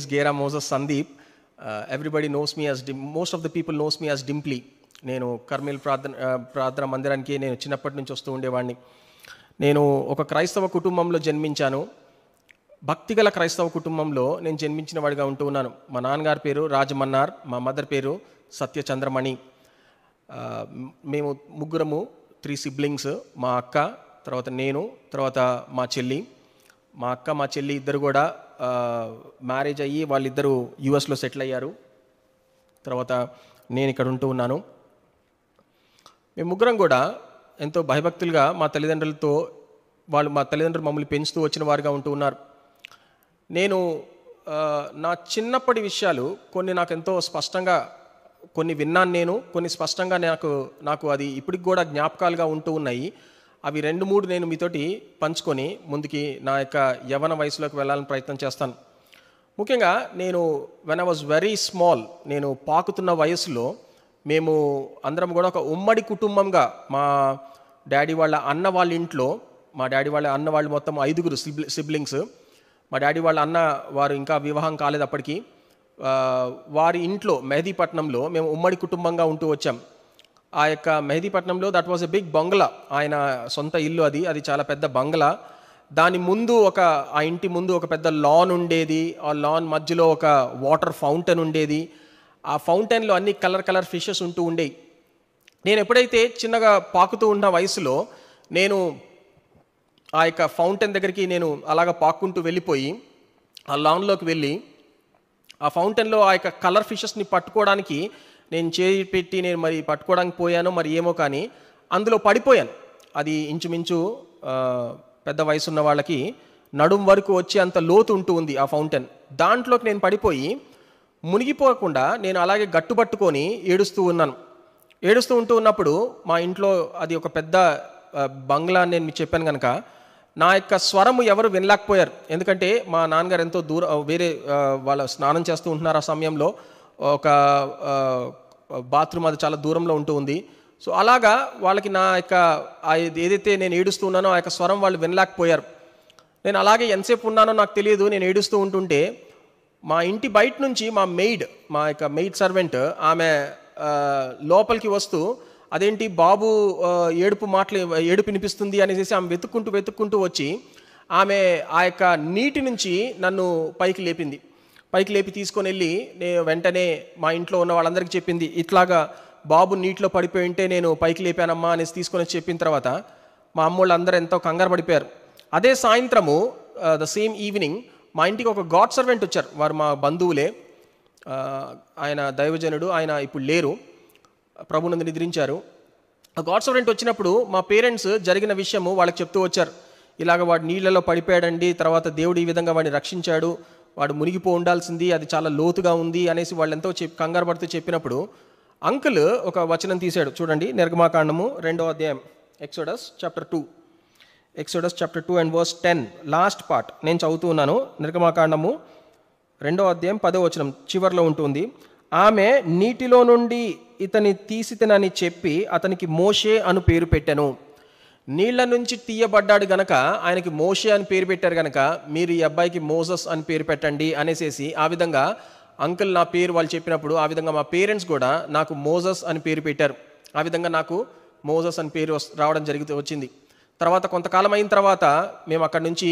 Name is Gera Moses Sandeep. Everybody knows me as most of the people knows me as Dimply. నేను Carmel ప్రార్థన మందిరానికి నేను చిన్నప్పటి నుంచి వస్తూ ఉండేవాడిని. నేను ఒక క్రైస్తవ కుటుంబంలో జన్మించాను. భక్తిగల క్రైస్తవ కుటుంబంలో నేను జన్మించిన వాడిగా ఉంటూ ఉన్నాను. మా నాన్నగారి పేరు రాజమన్నార్, మా మదర్ పేరు సత్యచంద్రమణి. మేము ముగ్గురము 3 సిబ్లింగ్స్. మా అక్క, తర్వాత నేను, తర్వాత మా చెల్లి. మా అక్క మా చెల్లి ఇద్దరు కూడా మ్యారేజ్ అయ్యి వాళ్ళిద్దరూ యుఎస్లో సెటిల్ అయ్యారు. తర్వాత నేను ఇక్కడ ఉంటూ ఉన్నాను. మేము ముగ్గురం కూడా ఎంతో భయభక్తులుగా మా తల్లిదండ్రులు మమ్మల్ని పెంచుతూ వచ్చిన వారుగా ఉంటూ ఉన్నారు. నేను నా చిన్నప్పటి విషయాలు కొన్ని నాకు ఎంతో స్పష్టంగా కొన్ని విన్నాను. నేను కొన్ని స్పష్టంగా నాకు అది ఇప్పటికి కూడా జ్ఞాపకాలుగా ఉంటూ ఉన్నాయి. అవి 2-3 నేను మీతోటి పంచుకొని ముందుకి నా యొక్క యవ్వన వయసులోకి వెళ్ళాలని ప్రయత్నం చేస్తాను. ముఖ్యంగా నేను when I was very small, నేను పాకుతున్న వయసులో మేము అందరం కూడా ఒక ఉమ్మడి కుటుంబంగా మా డాడీ వాళ్ళ అన్న వాళ్ళ ఇంట్లో, మా డాడీ వాళ్ళ అన్న వాళ్ళు మొత్తం 5 సిబ్లింగ్స్. మా డాడీ వాళ్ళ అన్న వారు ఇంకా వివాహం కాలేదు అప్పటికి. వారి ఇంట్లో మెహదీపట్నంలో మేము ఉమ్మడి కుటుంబంగా ఉంటూ వచ్చాం. ఆ యొక్క మెహదీపట్నంలో దట్ వాజ్ ఎ బిగ్ బంగ్లా. ఆయన సొంత ఇల్లు అది చాలా పెద్ద బంగ్లా. దాని ముందు ఆ ఇంటి ముందు ఒక పెద్ద లాన్ ఉండేది. ఆ లాన్ మధ్యలో ఒక వాటర్ ఫౌంటైన్ ఉండేది. ఆ ఫౌంటైన్లో అన్ని కలర్ ఫిషెస్ ఉంటూ ఉండేవి. నేను ఎప్పుడైతే చిన్నగా పాకుతూ ఉన్న వయసులో నేను ఆ యొక్క ఫౌంటైన్ దగ్గరికి నేను అలాగ పాక్కుంటూ వెళ్ళిపోయి ఆ లాన్లోకి వెళ్ళి ఆ ఫౌంటైన్లో ఆ యొక్క కలర్ ఫిషెస్ని పట్టుకోవడానికి నేను చేయి పెట్టి నేను మరి పట్టుకోవడానికి పోయాను, మరి ఏమో కానీ అందులో పడిపోయాను. అది ఇంచుమించు పెద్ద వయసు ఉన్న వాళ్ళకి నడుం వరకు వచ్చి అంత లోతు ఉంటూ ఉంది ఆ ఫౌంటైన్. దాంట్లోకి నేను పడిపోయి మునిగిపోకుండా నేను అలాగే గట్టుబట్టుకొని ఏడుస్తూ ఉంటూ ఉన్నప్పుడు మా ఇంట్లో అది ఒక పెద్ద బంగ్లా అని నేను మీకు చెప్పాను కనుక నా యొక్క స్వరము ఎవరు వినలేకపోయారు. ఎందుకంటే మా నాన్నగారు ఎంతో వేరే వాళ్ళు స్నానం చేస్తూ ఉంటున్నారు. ఆ సమయంలో ఒక బాత్రూమ్ అది చాలా దూరంలో ఉంటూ ఉంది. సో అలాగా వాళ్ళకి నా యొక్క ఏదైతే నేను ఏడుస్తూ ఉన్నానో ఆ యొక్క స్వరం వాళ్ళు వినలేకపోయారు. నేను అలాగే ఎంతసేపు ఉన్నానో నాకు తెలియదు. నేను ఏడుస్తూ ఉంటుంటే మా ఇంటి బయట నుంచి మా యొక్క మెయిడ్ సర్వెంట్ ఆమె లోపలికి వస్తూ అదేంటి బాబు ఏడుపు వినిపిస్తుంది అనేసి ఆమె వెతుక్కుంటూ వచ్చి ఆమె ఆ యొక్క నీటి నుంచి నన్ను పైకి లేపి తీసుకొని వెళ్ళి నేను వెంటనే మా ఇంట్లో ఉన్న వాళ్ళందరికీ చెప్పింది, ఇట్లాగా బాబు నీటిలో పడిపోయి ఉంటే నేను పైకి లేపానమ్మా అనేసి తీసుకొని చెప్పిన తర్వాత మా అమ్మోళ్ళు అందరూ ఎంతో కంగారు పడిపోయారు. అదే సాయంత్రము ద సేమ్ ఈవినింగ్ మా ఇంటికి ఒక గాడ్ సర్వెంట్ వచ్చారు. వారు మా బంధువులే. ఆయన దైవజనుడు, ఆయన ఇప్పుడు లేరు, ప్రభునందు నిద్రించారు. ఆ గాడ్ సర్వెంట్ వచ్చినప్పుడు మా పేరెంట్స్ జరిగిన విషయము వాళ్ళకి చెప్తూ వచ్చారు. ఇలాగ వాడు నీళ్ళలో పడిపోయాడండి, తర్వాత దేవుడు ఈ విధంగా వాడిని రక్షించాడు, వాడు మునిగిపో ఉండాల్సింది, అది చాలా లోతుగా ఉంది అనేసి వాళ్ళు ఎంతో కంగారు పడుతూ చెప్పినప్పుడు అంకుల్ ఒక వచనం తీశాడు. చూడండి, నిర్గమాకాండము 2వ అధ్యాయం, Exodus chapter 2 and verse 10 last part నేను చదువుతూ ఉన్నాను. నిర్గమాకాండము 2వ అధ్యాయం 10వ వచనం చివరిలో ఉంటుంది. ఆమె నీటిలో నుండి ఇతని తీసితనని చెప్పి అతనికి మోషే అను పేరు పెట్టెను. నీళ్ల నుంచి తీయబడ్డాడు గనక ఆయనకి మోషే అని పేరు పెట్టారు గనక మీరు ఈ అబ్బాయికి మోజస్ అని పేరు పెట్టండి అనేసి ఆ విధంగా అంకుల్ నా పేరు వాళ్ళు చెప్పినప్పుడు ఆ విధంగా మా పేరెంట్స్ కూడా నాకు మోజస్ అని పేరు పెట్టారు. ఆ విధంగా నాకు మోజస్ అని పేరు రావడం వచ్చింది. తర్వాత కొంతకాలం అయిన తర్వాత మేము అక్కడి నుంచి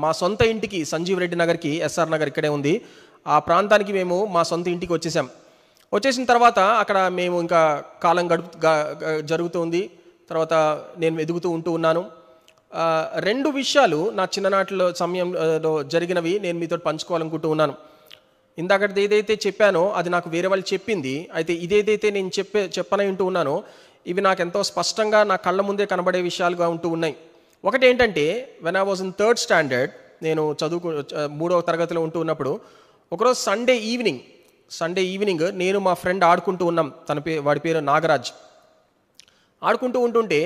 మా సొంత ఇంటికి సంజీవ్ రెడ్డి నగర్కి, ఎస్ఆర్ నగర్ ఇక్కడే ఉంది, ఆ ప్రాంతానికి మేము మా సొంత ఇంటికి వచ్చేసిన తర్వాత అక్కడ మేము ఇంకా కాలం జరుగుతుంది. తర్వాత నేను ఎదుగుతూ ఉన్నాను. 2 విషయాలు నా చిన్ననాటిలో సమయంలో జరిగినవి నేను మీతో పంచుకోవాలనుకుంటూ ఉన్నాను. ఇందాకటి ఏదైతే చెప్పానో అది నాకు వేరే వాళ్ళు చెప్పింది. అయితే ఇదేదైతే నేను చెప్పనై ఉంటూ ఉన్నానో ఇవి నాకు ఎంతో స్పష్టంగా నా కళ్ళ ముందే కనబడే విషయాలుగా ఉంటూ ఉన్నాయి. ఒకటి ఏంటంటే, when I was in 3rd standard, నేను 3వ తరగతిలో ఉంటూ ఉన్నప్పుడు ఒకరోజు సండే ఈవినింగ్ నేను మా ఫ్రెండ్ ఆడుకుంటూ ఉన్నాం. వాడి పేరు నాగరాజ్. ఆడుకుంటూ ఉంటుంటే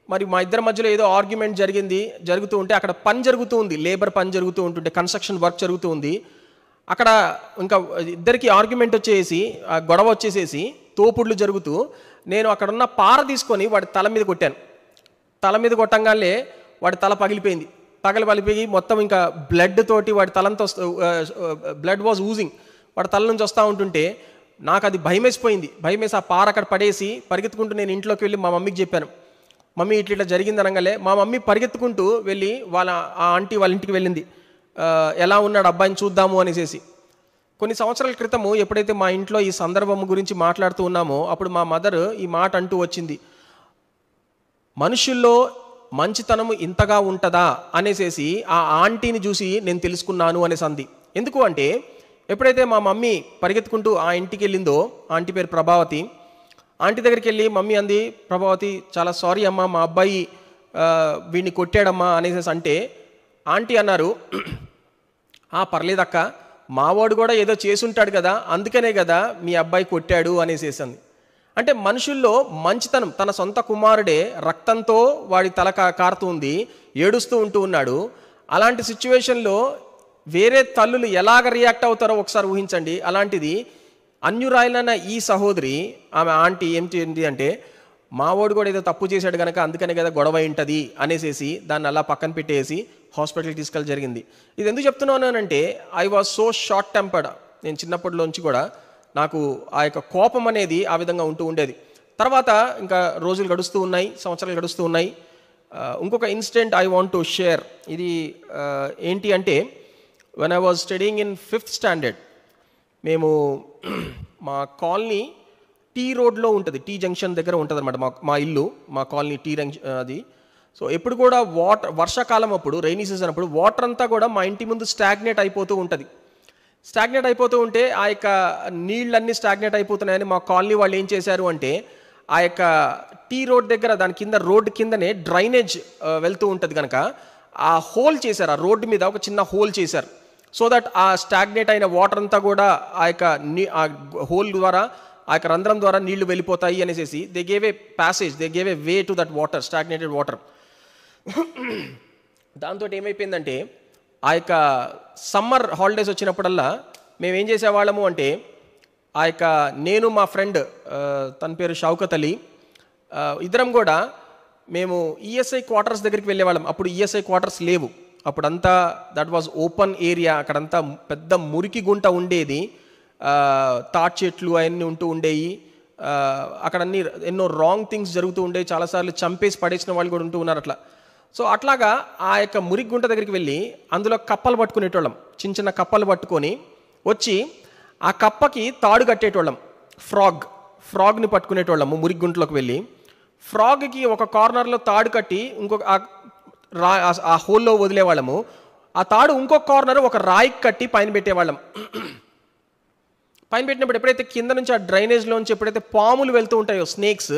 మరి మా ఇద్దరి మధ్యలో ఏదో ఆర్గ్యుమెంట్ జరుగుతూ ఉంటే అక్కడ పని జరుగుతూ ఉంది, లేబర్ పని జరుగుతూ ఉంటుంటే, కన్స్ట్రక్షన్ వర్క్ జరుగుతూ ఉంది. అక్కడ ఇంకా ఇద్దరికి ఆర్గ్యుమెంట్ గొడవ వచ్చేసేసి తోపుడులు జరుగుతూ నేను అక్కడ ఉన్న పార తీసుకొని వాడి తల మీద కొట్టాను. తల మీద కొట్టంగానే వాడి తల పగిలిపోయింది. పలిపోయి మొత్తం ఇంకా బ్లడ్ తోటి వాడి తలంతో బ్లడ్ వాజ్ ఊజింగ్, వాడి తల నుంచి వస్తూ ఉంటుంటే నాకు అది భయమేసిపోయింది. భయమేసి ఆ పార అక్కడ పడేసి పరిగెత్తుకుంటూ నేను ఇంట్లోకి వెళ్ళి మా మమ్మీకి చెప్పాను. మమ్మీ ఇట్లా జరిగింది అనగానే మా మమ్మీ పరిగెత్తుకుంటూ వెళ్ళి ఆ ఆంటీ వాళ్ళ ఇంటికి వెళ్ళింది. ఎలా ఉన్నాడు అబ్బాయిని చూద్దాము అనేసి. కొన్ని సంవత్సరాల క్రితము ఎప్పుడైతే మా ఇంట్లో ఈ సందర్భం గురించి మాట్లాడుతూ ఉన్నామో అప్పుడు మా మదర్ ఈ మాట అంటూ వచ్చింది, మనుషుల్లో మంచితనము ఇంతగా ఉంటుందా అనేసి ఆ ఆంటీని చూసి నేను తెలుసుకున్నాను అనేసి అంది. ఎందుకు అంటే ఎప్పుడైతే మా మమ్మీ పరిగెత్తుకుంటూ ఆ ఇంటికి వెళ్ళిందో, ఆంటీ పేరు ప్రభావతి, ఆంటీ దగ్గరికి వెళ్ళి మమ్మీ అంది, ప్రభావతి చాలా సారీ అమ్మా, మా అబ్బాయి వీడిని కొట్టాడమ్మా అనేసి అంటే ఆంటీ అన్నారు, పర్లేదక్క, మావాడు కూడా ఏదో చేసుంటాడు కదా, అందుకనే కదా మీ అబ్బాయి కొట్టాడు అనేసేసింది. అంటే మనుషుల్లో మంచితనం, తన సొంత కుమారుడే రక్తంతో వాడి తల కారుతుంది, ఏడుస్తూ ఉన్నాడు. అలాంటి సిచ్యువేషన్లో వేరే తల్లులు ఎలాగ రియాక్ట్ అవుతారో ఒకసారి ఊహించండి. అలాంటిది అన్యురాయలైన ఈ సహోదరి, ఆమె ఆంటీ ఏంటి అంటే మావాడు కూడా ఏదో తప్పు చేశాడు కనుక అందుకనే కదా గొడవ ఉంటుంది అనేసి దాన్ని అలా పక్కన పెట్టేసి హాస్పిటల్కి తీసుకెళ్ళి జరిగింది. ఇది ఎందుకు చెప్తున్నానంటే I was so short tempered. నేను చిన్నప్పటిలోంచి కూడా నాకు ఆ యొక్క కోపం అనేది ఆ విధంగా ఉండేది. తర్వాత ఇంకా రోజులు గడుస్తూ ఉన్నాయి, సంవత్సరాలు గడుస్తూ ఉన్నాయి. ఇంకొక incident I want to share. ఇది ఏంటి అంటే when I was studying in 5th standard, మేము మా కాలనీ టీ రోడ్లో ఉంటుంది, టీ జంక్షన్ దగ్గర ఉంటుంది అనమాట మా ఇల్లు, మా కాలనీ టీ అది. సో ఎప్పుడు కూడా వర్షాకాలం అప్పుడు, రైనీ సీజన్ అప్పుడు వాటర్ అంతా కూడా మా ఇంటి ముందు స్టాగ్నేట్ అయిపోతూ ఉంటుంది. స్టాగ్నేట్ అయిపోతూ ఉంటే ఆ యొక్క నీళ్ళన్నీ స్టాగ్నేట్ అయిపోతున్నాయని మా కాలనీ వాళ్ళు ఏం చేశారు అంటే ఆ యొక్క టీ రోడ్ దగ్గర దాని కింద రోడ్డు కిందనే డ్రైనేజ్ వెళ్తూ ఉంటుంది కనుక ఆ హోల్ చేశారు, ఆ రోడ్డు మీద ఒక చిన్న హోల్ చేశారు. సో దట్ ఆ స్టాగ్నేట్ అయిన వాటర్ అంతా కూడా ఆ యొక్క హోల్ ద్వారా, ఆ యొక్క రంధ్రం ద్వారా నీళ్లు వెళ్ళిపోతాయి అనేసి they gave a passage, they gave a way to that water, stagnated water. దాంతో ఏమైపోయిందంటే ఆ యొక్క సమ్మర్ హాలిడేస్ వచ్చినప్పుడల్లా మేము ఏం చేసేవాళ్ళము అంటే ఆ యొక్క నేను మా ఫ్రెండ్ తన పేరు షౌకత్ అలీ, ఇద్దరం కూడా మేము ఈఎస్ఐ క్వార్టర్స్ దగ్గరికి వెళ్ళేవాళ్ళం. అప్పుడు ఈఎస్ఐ క్వార్టర్స్ లేవు, అప్పుడంతా దట్ వాజ్ ఓపెన్ ఏరియా, అక్కడంతా పెద్ద మురికి గుంట ఉండేది, తాటి చెట్లు అవన్నీ ఉండేవి. అక్కడ అన్ని ఎన్నో రాంగ్ థింగ్స్ జరుగుతూ ఉండేవి, చాలాసార్లు చంపేసి పడేసిన వాళ్ళు కూడా ఉన్నారు అట్లా. సో అట్లాగా ఆ యొక్క మురికి గుంట దగ్గరికి వెళ్ళి అందులో కప్పలు పట్టుకునేటోళ్ళం, చిన్న చిన్న కప్పలు పట్టుకొని వచ్చి ఆ కప్పకి తాడు కట్టేటోళ్ళం, ఫ్రాగ్ని పట్టుకునేటోళ్ళము. మురికి గుంటలోకి వెళ్ళి ఫ్రాగ్కి ఒక కార్నర్లో తాడు కట్టి ఇంకొక ఆ హోల్లో వదిలేవాళ్ళము. ఆ తాడు ఇంకొక కార్నర్ ఒక రాయికి కట్టి పైన పెట్టేవాళ్ళం. పైన పెట్టినప్పుడు ఎప్పుడైతే కింద నుంచి ఆ డ్రైనేజ్లోంచి ఎప్పుడైతే పాములు వెళ్తూ ఉంటాయో, స్నేక్స్,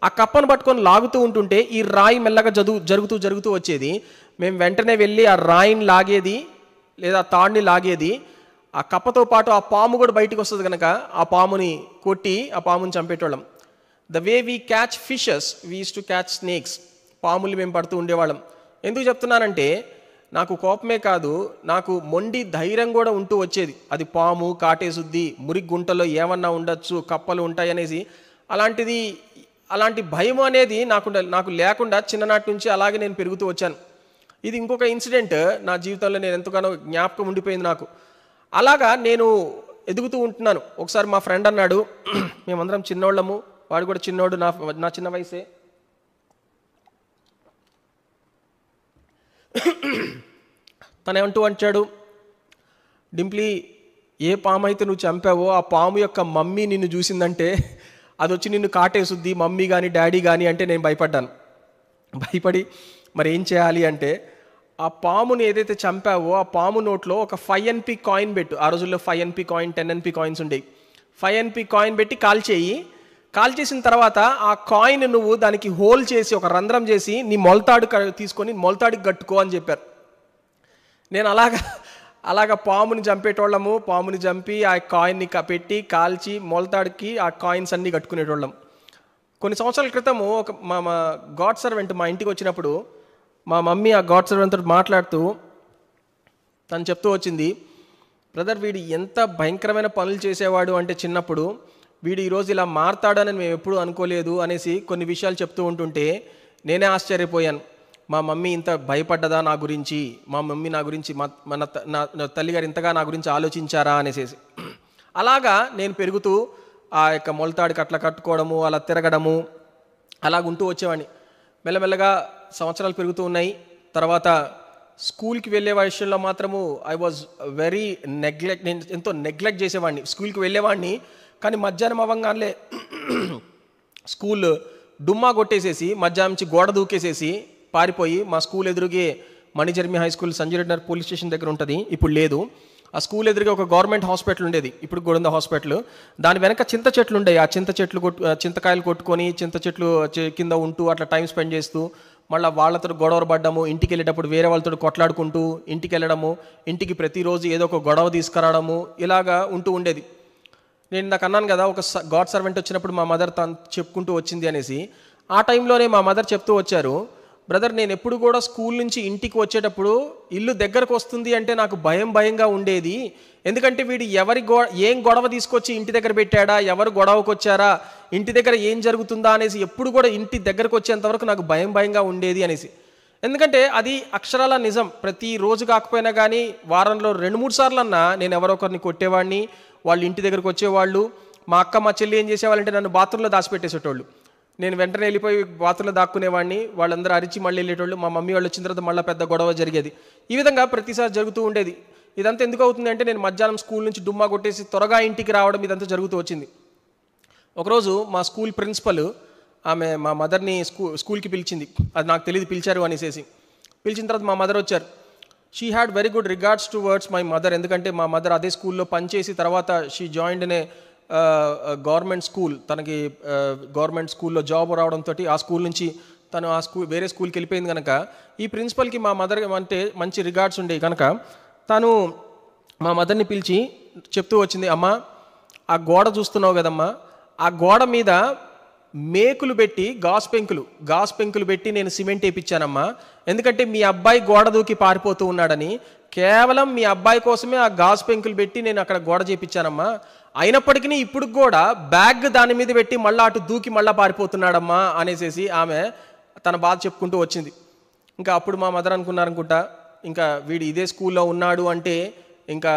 ఆ కప్పను పట్టుకొని లాగుతూ ఉంటుంటే ఈ రాయి మెల్లగా జరుగుతూ వచ్చేది. మేము వెంటనే వెళ్ళి ఆ రాయిని లాగేది లేదా తాడుని లాగేది. ఆ కప్పతో పాటు ఆ పాము కూడా బయటికి వస్తుంది కనుక ఆ పాముని కొట్టి ఆ పాముని చంపేటోళ్ళం. The way we catch fishes we use to catch snakes. పాములు మేము పడుతూ ఉండేవాళ్ళం. ఎందుకు చెప్తున్నానంటే నాకు కోపమే కాదు, నాకు మొండి ధైర్యం కూడా వచ్చేది. అది పాము కాటేసుద్ది, మురికి గుంటలో ఏమన్నా ఉండొచ్చు, కప్పలు ఉంటాయి అనేసి అలాంటి భయం అనేది నాకు లేకుండా చిన్ననాటి నుంచి అలాగే నేను పెరుగుతూ వచ్చాను. ఇది ఇంకొక ఇన్సిడెంట్ నా జీవితంలో నేను ఎంతగానో జ్ఞాపకం ఉండిపోయింది నాకు. అలాగా నేను ఎదుగుతూ ఉంటున్నాను. ఒకసారి మా ఫ్రెండ్ అన్నాడు, మేమందరం చిన్నోళ్ళము, వాడు కూడా చిన్నోడు, నా చిన్న వయసే. తనేమంటూ అంటాడు, డింప్లీ, ఏ పాము అయితే నువ్వు చంపావో ఆ పాము యొక్క మమ్మీ నిన్ను చూసిందంటే అది వచ్చి నిన్ను కాటేసుద్ది, మమ్మీ కానీ డాడీ కానీ అంటే నేను భయపడి మరి ఏం చేయాలి అంటే ఆ పాముని ఏదైతే చంపావో ఆ పాము నోట్లో ఒక 5 NP కాయిన్ పెట్టు. ఆ రోజుల్లో 5 NP కాయిన్, 10 NP కాయిన్స్ ఉండేవి. 5 NP కాయిన్ పెట్టి కాల్చేసిన తర్వాత ఆ కాయిన్ నువ్వు దానికి హోల్ చేసి ఒక రంధ్రం చేసి నీ మొలతాడు తీసుకొని మొలతాడికి కట్టుకో అని చెప్పారు. నేను అలాగా పాముని చంపేటోళ్ళము. పాముని చంపి ఆ కాయిన్ని పెట్టి కాల్చి మొలతాడికి ఆ కాయిన్స్ అన్నీ కట్టుకునేటోళ్ళం. కొన్ని సంవత్సరాల క్రితము మా గాడ్ సర్వెంట్ మా ఇంటికి వచ్చినప్పుడు మా మమ్మీ ఆ గాడ్ సర్వెంట్తో మాట్లాడుతూ తను చెప్తూ వచ్చింది, బ్రదర్, వీడు ఎంత భయంకరమైన పనులు చేసేవాడు అంటే చిన్నప్పుడు, వీడు ఈరోజు ఇలా మారతాడని మేము ఎప్పుడూ అనుకోలేదు అనేసి కొన్ని విషయాలు చెప్తూ ఉంటుంటే నేనే ఆశ్చర్యపోయాను. మా మమ్మీ ఇంత భయపడ్డదా నా గురించి, మా మమ్మీ నా గురించి నా తల్లిగారు ఇంతగా నా గురించి ఆలోచించారా అనేసి. అలాగా నేను పెరుగుతూ ఆ యొక్క మొలతాడికి అట్లా కట్టుకోవడము, అలా తిరగడము అలాగుంటూ వచ్చేవాడిని. మెల్లమెల్లగా సంవత్సరాలు పెరుగుతూ ఉన్నాయి. తర్వాత స్కూల్కి వెళ్ళే విషయంలో మాత్రము ఐ వాజ్ వెరీ నెగ్లెక్ట్, నేను ఎంతో నెగ్లెక్ట్ చేసేవాడిని. స్కూల్కి వెళ్ళేవాడిని, కానీ మధ్యాహ్నం అవ్వగానే స్కూల్ డుమ్మా కొట్టేసేసి మధ్యాహ్నం నుంచి గోడ దూకేసేసి పారిపోయి మా స్కూల్ ఎదురుగే మణిజర్మి high school Sanjay Reddy Nagar police station దగ్గర ఉంటుంది, ఇప్పుడు లేదు. ఆ స్కూల్ ఎదురుగా ఒక గవర్నమెంట్ హాస్పిటల్ ఉండేది, ఇప్పుడు కూడా ఉంది హాస్పిటల్. దాని వెనక చింత చెట్లు ఉండేవి. ఆ చింతకాయలు కొట్టుకొని చింత చెట్లు కింద ఉంటూ అట్లా టైం స్పెండ్ చేస్తూ మళ్ళీ వాళ్ళతో గొడవలు పడ్డము, ఇంటికి వెళ్ళేటప్పుడు వేరే వాళ్ళతో కొట్లాడుకుంటూ ఇంటికి వెళ్ళడము, ఇంటికి ప్రతిరోజు ఏదో ఒక గొడవ తీసుకురావడము, ఇలాగా ఉంటూ ఉండేది. నేను నాకు అన్నాను కదా, ఒక గాడ్ సర్వెంట్ వచ్చినప్పుడు మా మదర్ తను చెప్పుకుంటూ వచ్చింది అనేసి. ఆ టైంలోనే మా మదర్ చెప్తూ వచ్చారు, బ్రదర్ నేను ఎప్పుడు కూడా స్కూల్ నుంచి ఇంటికి వచ్చేటప్పుడు ఇల్లు దగ్గరకు వస్తుంది అంటే నాకు భయంగా ఉండేది. ఎందుకంటే వీడు ఏం గొడవ తీసుకొచ్చి ఇంటి దగ్గర పెట్టాడా, ఎవరు గొడవకు వచ్చారా, ఇంటి దగ్గర ఏం జరుగుతుందా అనేసి ఎప్పుడు కూడా ఇంటి దగ్గరకు వచ్చేంతవరకు నాకు భయంగా ఉండేది అనేసి. ఎందుకంటే అది అక్షరాల నిజం. ప్రతిరోజు కాకపోయినా కానీ వారంలో 2-3 సార్లు అన్నా నేను ఎవరొకరిని కొట్టేవాడిని, వాళ్ళు ఇంటి దగ్గరకు వచ్చేవాళ్ళు. మా అక్క మా చెల్లి ఏం చేసేవాళ్ళంటే నన్ను బాత్రూంలో దాచిపెట్టేసేటోళ్ళు. నేను వెంటనే వెళ్ళిపోయి బాత్రూంలో దాక్కునేవాడిని, వాళ్ళందరూ అరిచి మళ్ళీ వెళ్ళేటోళ్ళు. మా మమ్మీ వాళ్ళు వచ్చిన తర్వాత మళ్ళీ పెద్ద గొడవ జరిగేది. ఈ విధంగా ప్రతిసారి జరుగుతూ ఉండేది. ఇదంతా ఎందుకు అవుతుంది అంటే నేను మధ్యాహ్నం స్కూల్ నుంచి డుమ్మా కొట్టేసి త్వరగా ఇంటికి రావడం ఇదంతా జరుగుతూ వచ్చింది. ఒకరోజు మా స్కూల్ ప్రిన్సిపల్ ఆమె మా మదర్ని స్కూల్కి పిలిచింది. అది నాకు తెలియదు పిలిచారు అనేసి. పిలిచిన తర్వాత మా మదర్ వచ్చారు. She had very good regards towards my mother. ఎందుకంటే మా మదర్ అదే స్కూల్లో పనిచేసి తర్వాత she joined in a government school. తనకి గవర్నమెంట్ స్కూల్లో జాబ్ రావడంతో ఆ స్కూల్ నుంచి తను వేరే స్కూల్కి వెళ్ళిపోయింది కనుక ఈ ప్రిన్సిపల్కి మా మదర్ అంటే మంచి రిగార్డ్స్ ఉండేవి కనుక తను మా మదర్ని పిలిచి చెప్తూ వచ్చింది, అమ్మ ఆ గోడ చూస్తున్నావు కదమ్మా, ఆ గోడ మీద మేకులు పెట్టి గాస్ పెంకులు పెట్టి నేను సిమెంట్ వేయించానమ్మా. ఎందుకంటే మీ అబ్బాయి గోడ దూకి పారిపోతూ ఉన్నాడని కేవలం మీ అబ్బాయి కోసమే ఆ గాజు పెంకులు పెట్టి నేను అక్కడ గోడ చేయించానమ్మా. అయినప్పటికీ ఇప్పుడు కూడా బ్యాగ్ దాని మీద పెట్టి మళ్ళీ అటు దూకి మళ్ళీ పారిపోతున్నాడమ్మా అనేసి ఆమె తన బాధ చెప్పుకుంటూ వచ్చింది. ఇంకా అప్పుడు మా మదర్ అనుకున్నారనుకుంటా, ఇంకా వీడు ఇదే స్కూల్లో ఉన్నాడు అంటే ఇంకా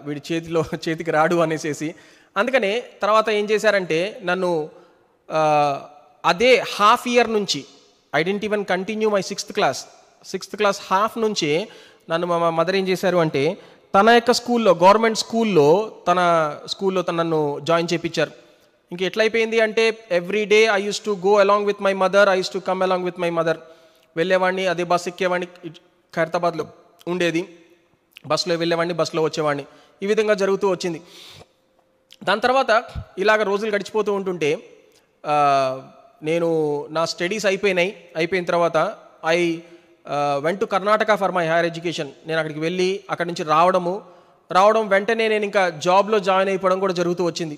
వీడి చేతికి రాడు అనేసి. అందుకనే తర్వాత ఏం చేశారంటే నన్ను అదే హాఫ్ ఇయర్ నుంచి I didn't even continue my sixth class half నుంచి నన్ను మా మదర్ ఏం చేశారు అంటే తన యొక్క స్కూల్లో గవర్నమెంట్ స్కూల్లో నన్ను జాయిన్ చేయించారు. ఇంక ఎట్లయిపోయింది అంటే every day I use to go along with my mother, I use to come along with my mother. వెళ్ళేవాడిని, అదే బస్ ఎక్కేవాడిని, ఖైరతాబాద్లో ఉండేది, బస్సులో వెళ్ళేవాడిని, బస్సులో వచ్చేవాడిని. ఈ విధంగా జరుగుతూ వచ్చింది. దాని తర్వాత ఇలాగ రోజులు గడిచిపోతూ ఉంటుంటే నేను నా స్టడీస్ అయిపోయిన తర్వాత I went to Karnataka for my higher education. నేను అక్కడికి వెళ్ళి అక్కడి నుంచి రావడం వెంటనే నేను ఇంకా జాబ్లో జాయిన్ అయిపోవడం కూడా జరుగుతూ వచ్చింది.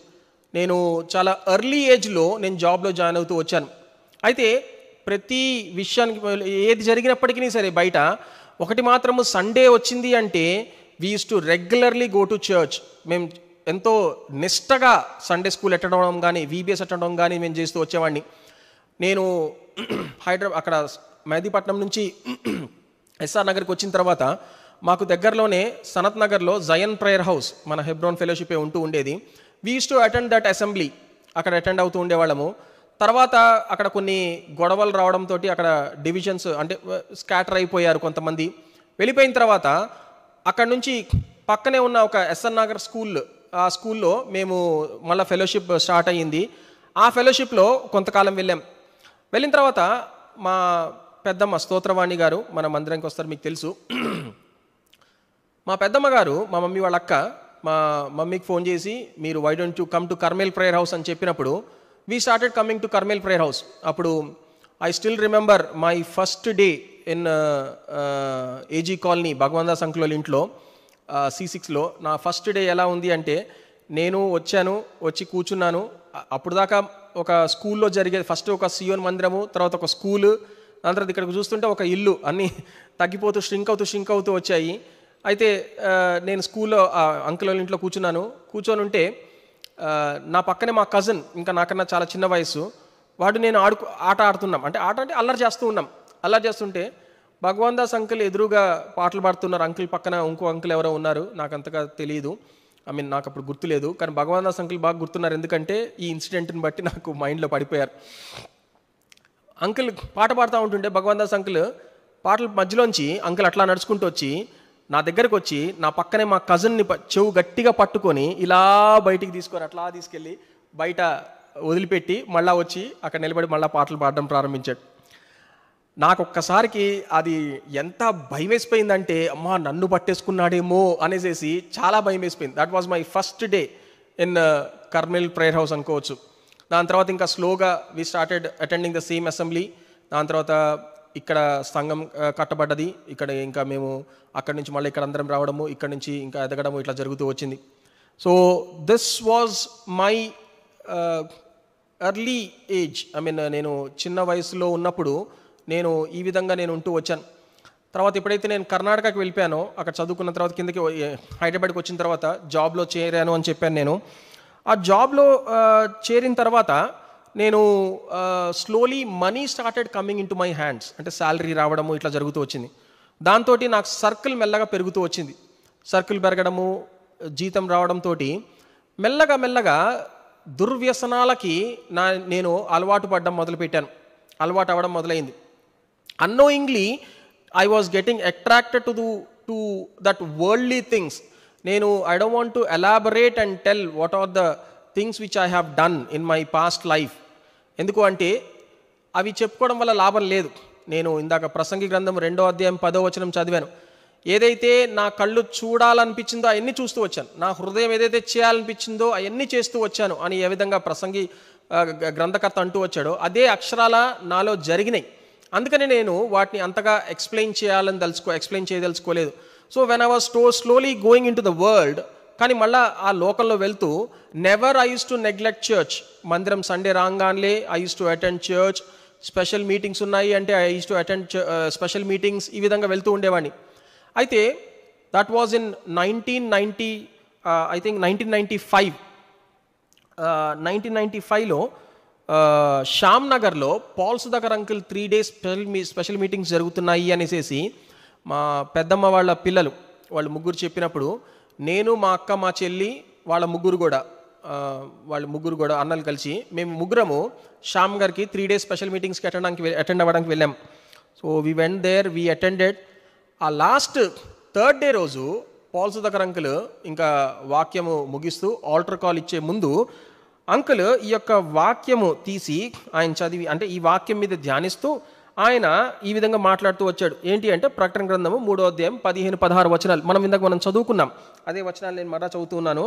నేను చాలా ఎర్లీ ఏజ్లో నేను జాబ్లో జాయిన్ అవుతూ వచ్చాను. అయితే ప్రతి విషయానికి ఏది జరిగినప్పటికీ సరే బయట ఒకటి మాత్రము, సండే వచ్చింది అంటే we use to regularly go to church. మేము ఎంతో నిష్టగా సండే స్కూల్ ఎట్టడం కానీ VBS ఎట్టడం కానీ మేము చేస్తూ వచ్చేవాడిని. నేను అక్కడ మెహదీపట్నం నుంచి SR నగర్కి వచ్చిన తర్వాత మాకు దగ్గరలోనే సనత్ నగర్లో జయన్ ప్రేయర్ హౌస్, మన హెబ్రోన్ ఫెలోషిప్ ఉంటూ ఉండేది. We use to attend that assembly, అక్కడ అటెండ్ అవుతూ ఉండేవాళ్ళము. తర్వాత అక్కడ కొన్ని గొడవలు రావడంతో అక్కడ డివిజన్స్ అంటే స్కాటర్ అయిపోయారు కొంతమంది. వెళ్ళిపోయిన తర్వాత అక్కడ నుంచి పక్కనే ఉన్న ఒక SR నగర్ ఆ స్కూల్లో మేము మళ్ళీ ఫెలోషిప్ స్టార్ట్ అయ్యింది. ఆ ఫెలోషిప్లో కొంతకాలం వెళ్ళిన తర్వాత మా పెద్దమ్మ స్తోత్రవాణి గారు మన మందిరానికి వస్తారు, మీకు తెలుసు. మా పెద్దమ్మ గారు మా మమ్మీ వాళ్ళ అక్క మా మమ్మీకి ఫోన్ చేసి మీరు why don't you come to Carmel prayer house అని చెప్పినప్పుడు we started coming to Carmel prayer house. అప్పుడు I still remember my first day in AG colony Bhagwandas uncle ఇంట్లో C6లో. నా ఫస్ట్ డే ఎలా ఉంది అంటే నేను వచ్చి కూర్చున్నాను. అప్పుడు దాకా ఒక స్కూల్లో జరిగేది, ఫస్ట్ ఒక సియోన్ మందిరము, తర్వాత ఒక స్కూలు, దాని తర్వాత ఇక్కడికి చూస్తుంటే ఒక ఇల్లు, అన్నీ తగ్గిపోతూ షింక్ అవుతూ వచ్చాయి. అయితే నేను స్కూల్లో అంకుల్ ఇంట్లో కూర్చొని ఉంటే నా పక్కనే మా కజిన్, ఇంకా నాకన్నా చాలా చిన్న వయసు, వాడు నేను ఆట ఆడుతున్నాం, అంటే అల్లరి చేస్తుంటే భగవాన్ దాస్ అంకుల్ ఎదురుగా పాటలు పాడుతున్నారు. అంకుల్ పక్కన ఇంకో అంకుల్ ఎవరో ఉన్నారు, నాకు అంతగా తెలియదు, నాకు అప్పుడు గుర్తులేదు. కానీ భగవాన్ దాస్ అంకుల్ బాగా గుర్తున్నారు, ఎందుకంటే ఈ ఇన్సిడెంట్ని బట్టి నాకు మైండ్లో పడిపోయారు. అంకుల్ పాట పాడుతూ ఉంటుంటే భగవాన్ దాస్ అంకుల్ పాటల మధ్యలోంచి అంకుల్ అట్లా నడుచుకుంటూ వచ్చి నా దగ్గరకు వచ్చి నా పక్కనే మా కజిన్ని చెవు గట్టిగా పట్టుకొని ఇలా బయటికి తీసుకొని అట్లా తీసుకెళ్ళి బయట వదిలిపెట్టి మళ్ళా వచ్చి అక్కడ నిలబడి మళ్ళీ పాటలు పాడడం ప్రారంభించాడు. నాకు ఒక్కసారికి అది ఎంత భయం వేసిపోయిందంటే, అమ్మా నన్ను పట్టేసుకున్నాడేమో అనేసి చాలా భయం వేసిపోయింది. That was my first day in Carmel prayer house అనుకోవచ్చు. దాని తర్వాత ఇంకా స్లోగా we started attending the same assembly. దాని తర్వాత ఇక్కడ సంఘం కట్టబడ్డది. ఇక్కడ ఇంకా మేము అక్కడి నుంచి మళ్ళీ ఇక్కడ అందరం రావడము, ఇక్కడ నుంచి ఇంకా ఎదగడము ఇట్లా జరుగుతూ వచ్చింది. So this was my early age. నేను చిన్న వయసులో ఉన్నప్పుడు నేను ఈ విధంగా నేను ఉంటూ వచ్చాను. తర్వాత ఎప్పుడైతే నేను కర్ణాటకకి వెళ్ళిపోయానో, అక్కడ చదువుకున్న తర్వాత కిందకి హైదరాబాద్కి వచ్చిన తర్వాత జాబ్లో చేరాను అని చెప్పాను. నేను ఆ జాబ్లో చేరిన తర్వాత నేను slowly money started coming in to my hands. అంటే శాలరీ రావడము ఇట్లా జరుగుతూ వచ్చింది. దాంతో నాకు సర్కిల్ మెల్లగా పెరుగుతూ వచ్చింది. సర్కిల్ పెరగడము, జీతం రావడంతో మెల్లగా మెల్లగా దుర్వ్యసనాలకి నేను అలవాటు పడడం మొదలుపెట్టాను. అలవాటు అవ్వడం మొదలైంది. Annoyingly I was getting attracted to that worldly things. I don't want to elaborate and tell what are the things which I have done in my past life. ఎందుకు అంటే అవి చెప్పుకోవడం వల్ల లాభం లేదు. నేను ఇందాక ప్రసంగి గ్రంథం 2వ అధ్యాయం 10వ వచనం చదివాను. ఏదైతే నా కళ్ళు చూడాలనిపించిందో అవన్నీ చూస్తూ వచ్చాను, నా హృదయం ఏదైతే చేయాలనిపించిందో అవన్నీ చేస్తూ వచ్చాను అని ఏ విధంగా ప్రసంగి గ్రంథకర్త అంటూ వచ్చాడో అదే అక్షరాల నాలో జరిగినాయి. అందుకని నేను వాటిని అంతగా ఎక్స్ప్లెయిన్ చేయదలుచుకోలేదు. So when I was slowly going in to the world, కానీ మళ్ళీ ఆ లోకంలో వెళ్తూ never I use to neglect church. మందిరం సండే రాగానే I use to attend church. Special meetings ఉన్నాయి అంటే I use to attend special meetings. ఈ విధంగా వెళ్తూ ఉండేవాడిని. అయితే దట్ వాజ్ ఇన్ 1995. 1995లో శ్యామ్ నగర్లో Paul Sudhakar uncle 3 days special meetings జరుగుతున్నాయి అనేసి మా పెద్దమ్మ వాళ్ళ పిల్లలు వాళ్ళు ముగ్గురు చెప్పినప్పుడు నేను, మా అక్క, మా చెల్లి వాళ్ళ ముగ్గురు కూడా అన్నలు కలిసి మేము ముగ్గురము శ్యామ్ గారికి 3 days స్పెషల్ మీటింగ్స్కి అటెండ్ అవ్వడానికి వెళ్ళాం. So we went there, we attended. ఆ లాస్ట్ 3rd day రోజు పాల్ సుధాకర్ అంకుల్ ఇంకా వాక్యము ముగిస్తూ ఆల్టర్ కాల్ ఇచ్చే ముందు అంకుల్ ఈ యొక్క వాక్యము తీసి ఆయన చదివి, అంటే ఈ వాక్యం మీద ధ్యానిస్తూ ఆయన ఈ విధంగా మాట్లాడుతూ వచ్చాడు. ఏంటి అంటే ప్రకటన గ్రంథము 3వ అధ్యాయం 15-16 వచనాలు మనం చదువుకున్నాం. అదే వచనాలు నేను మరలా చదువుతున్నాను.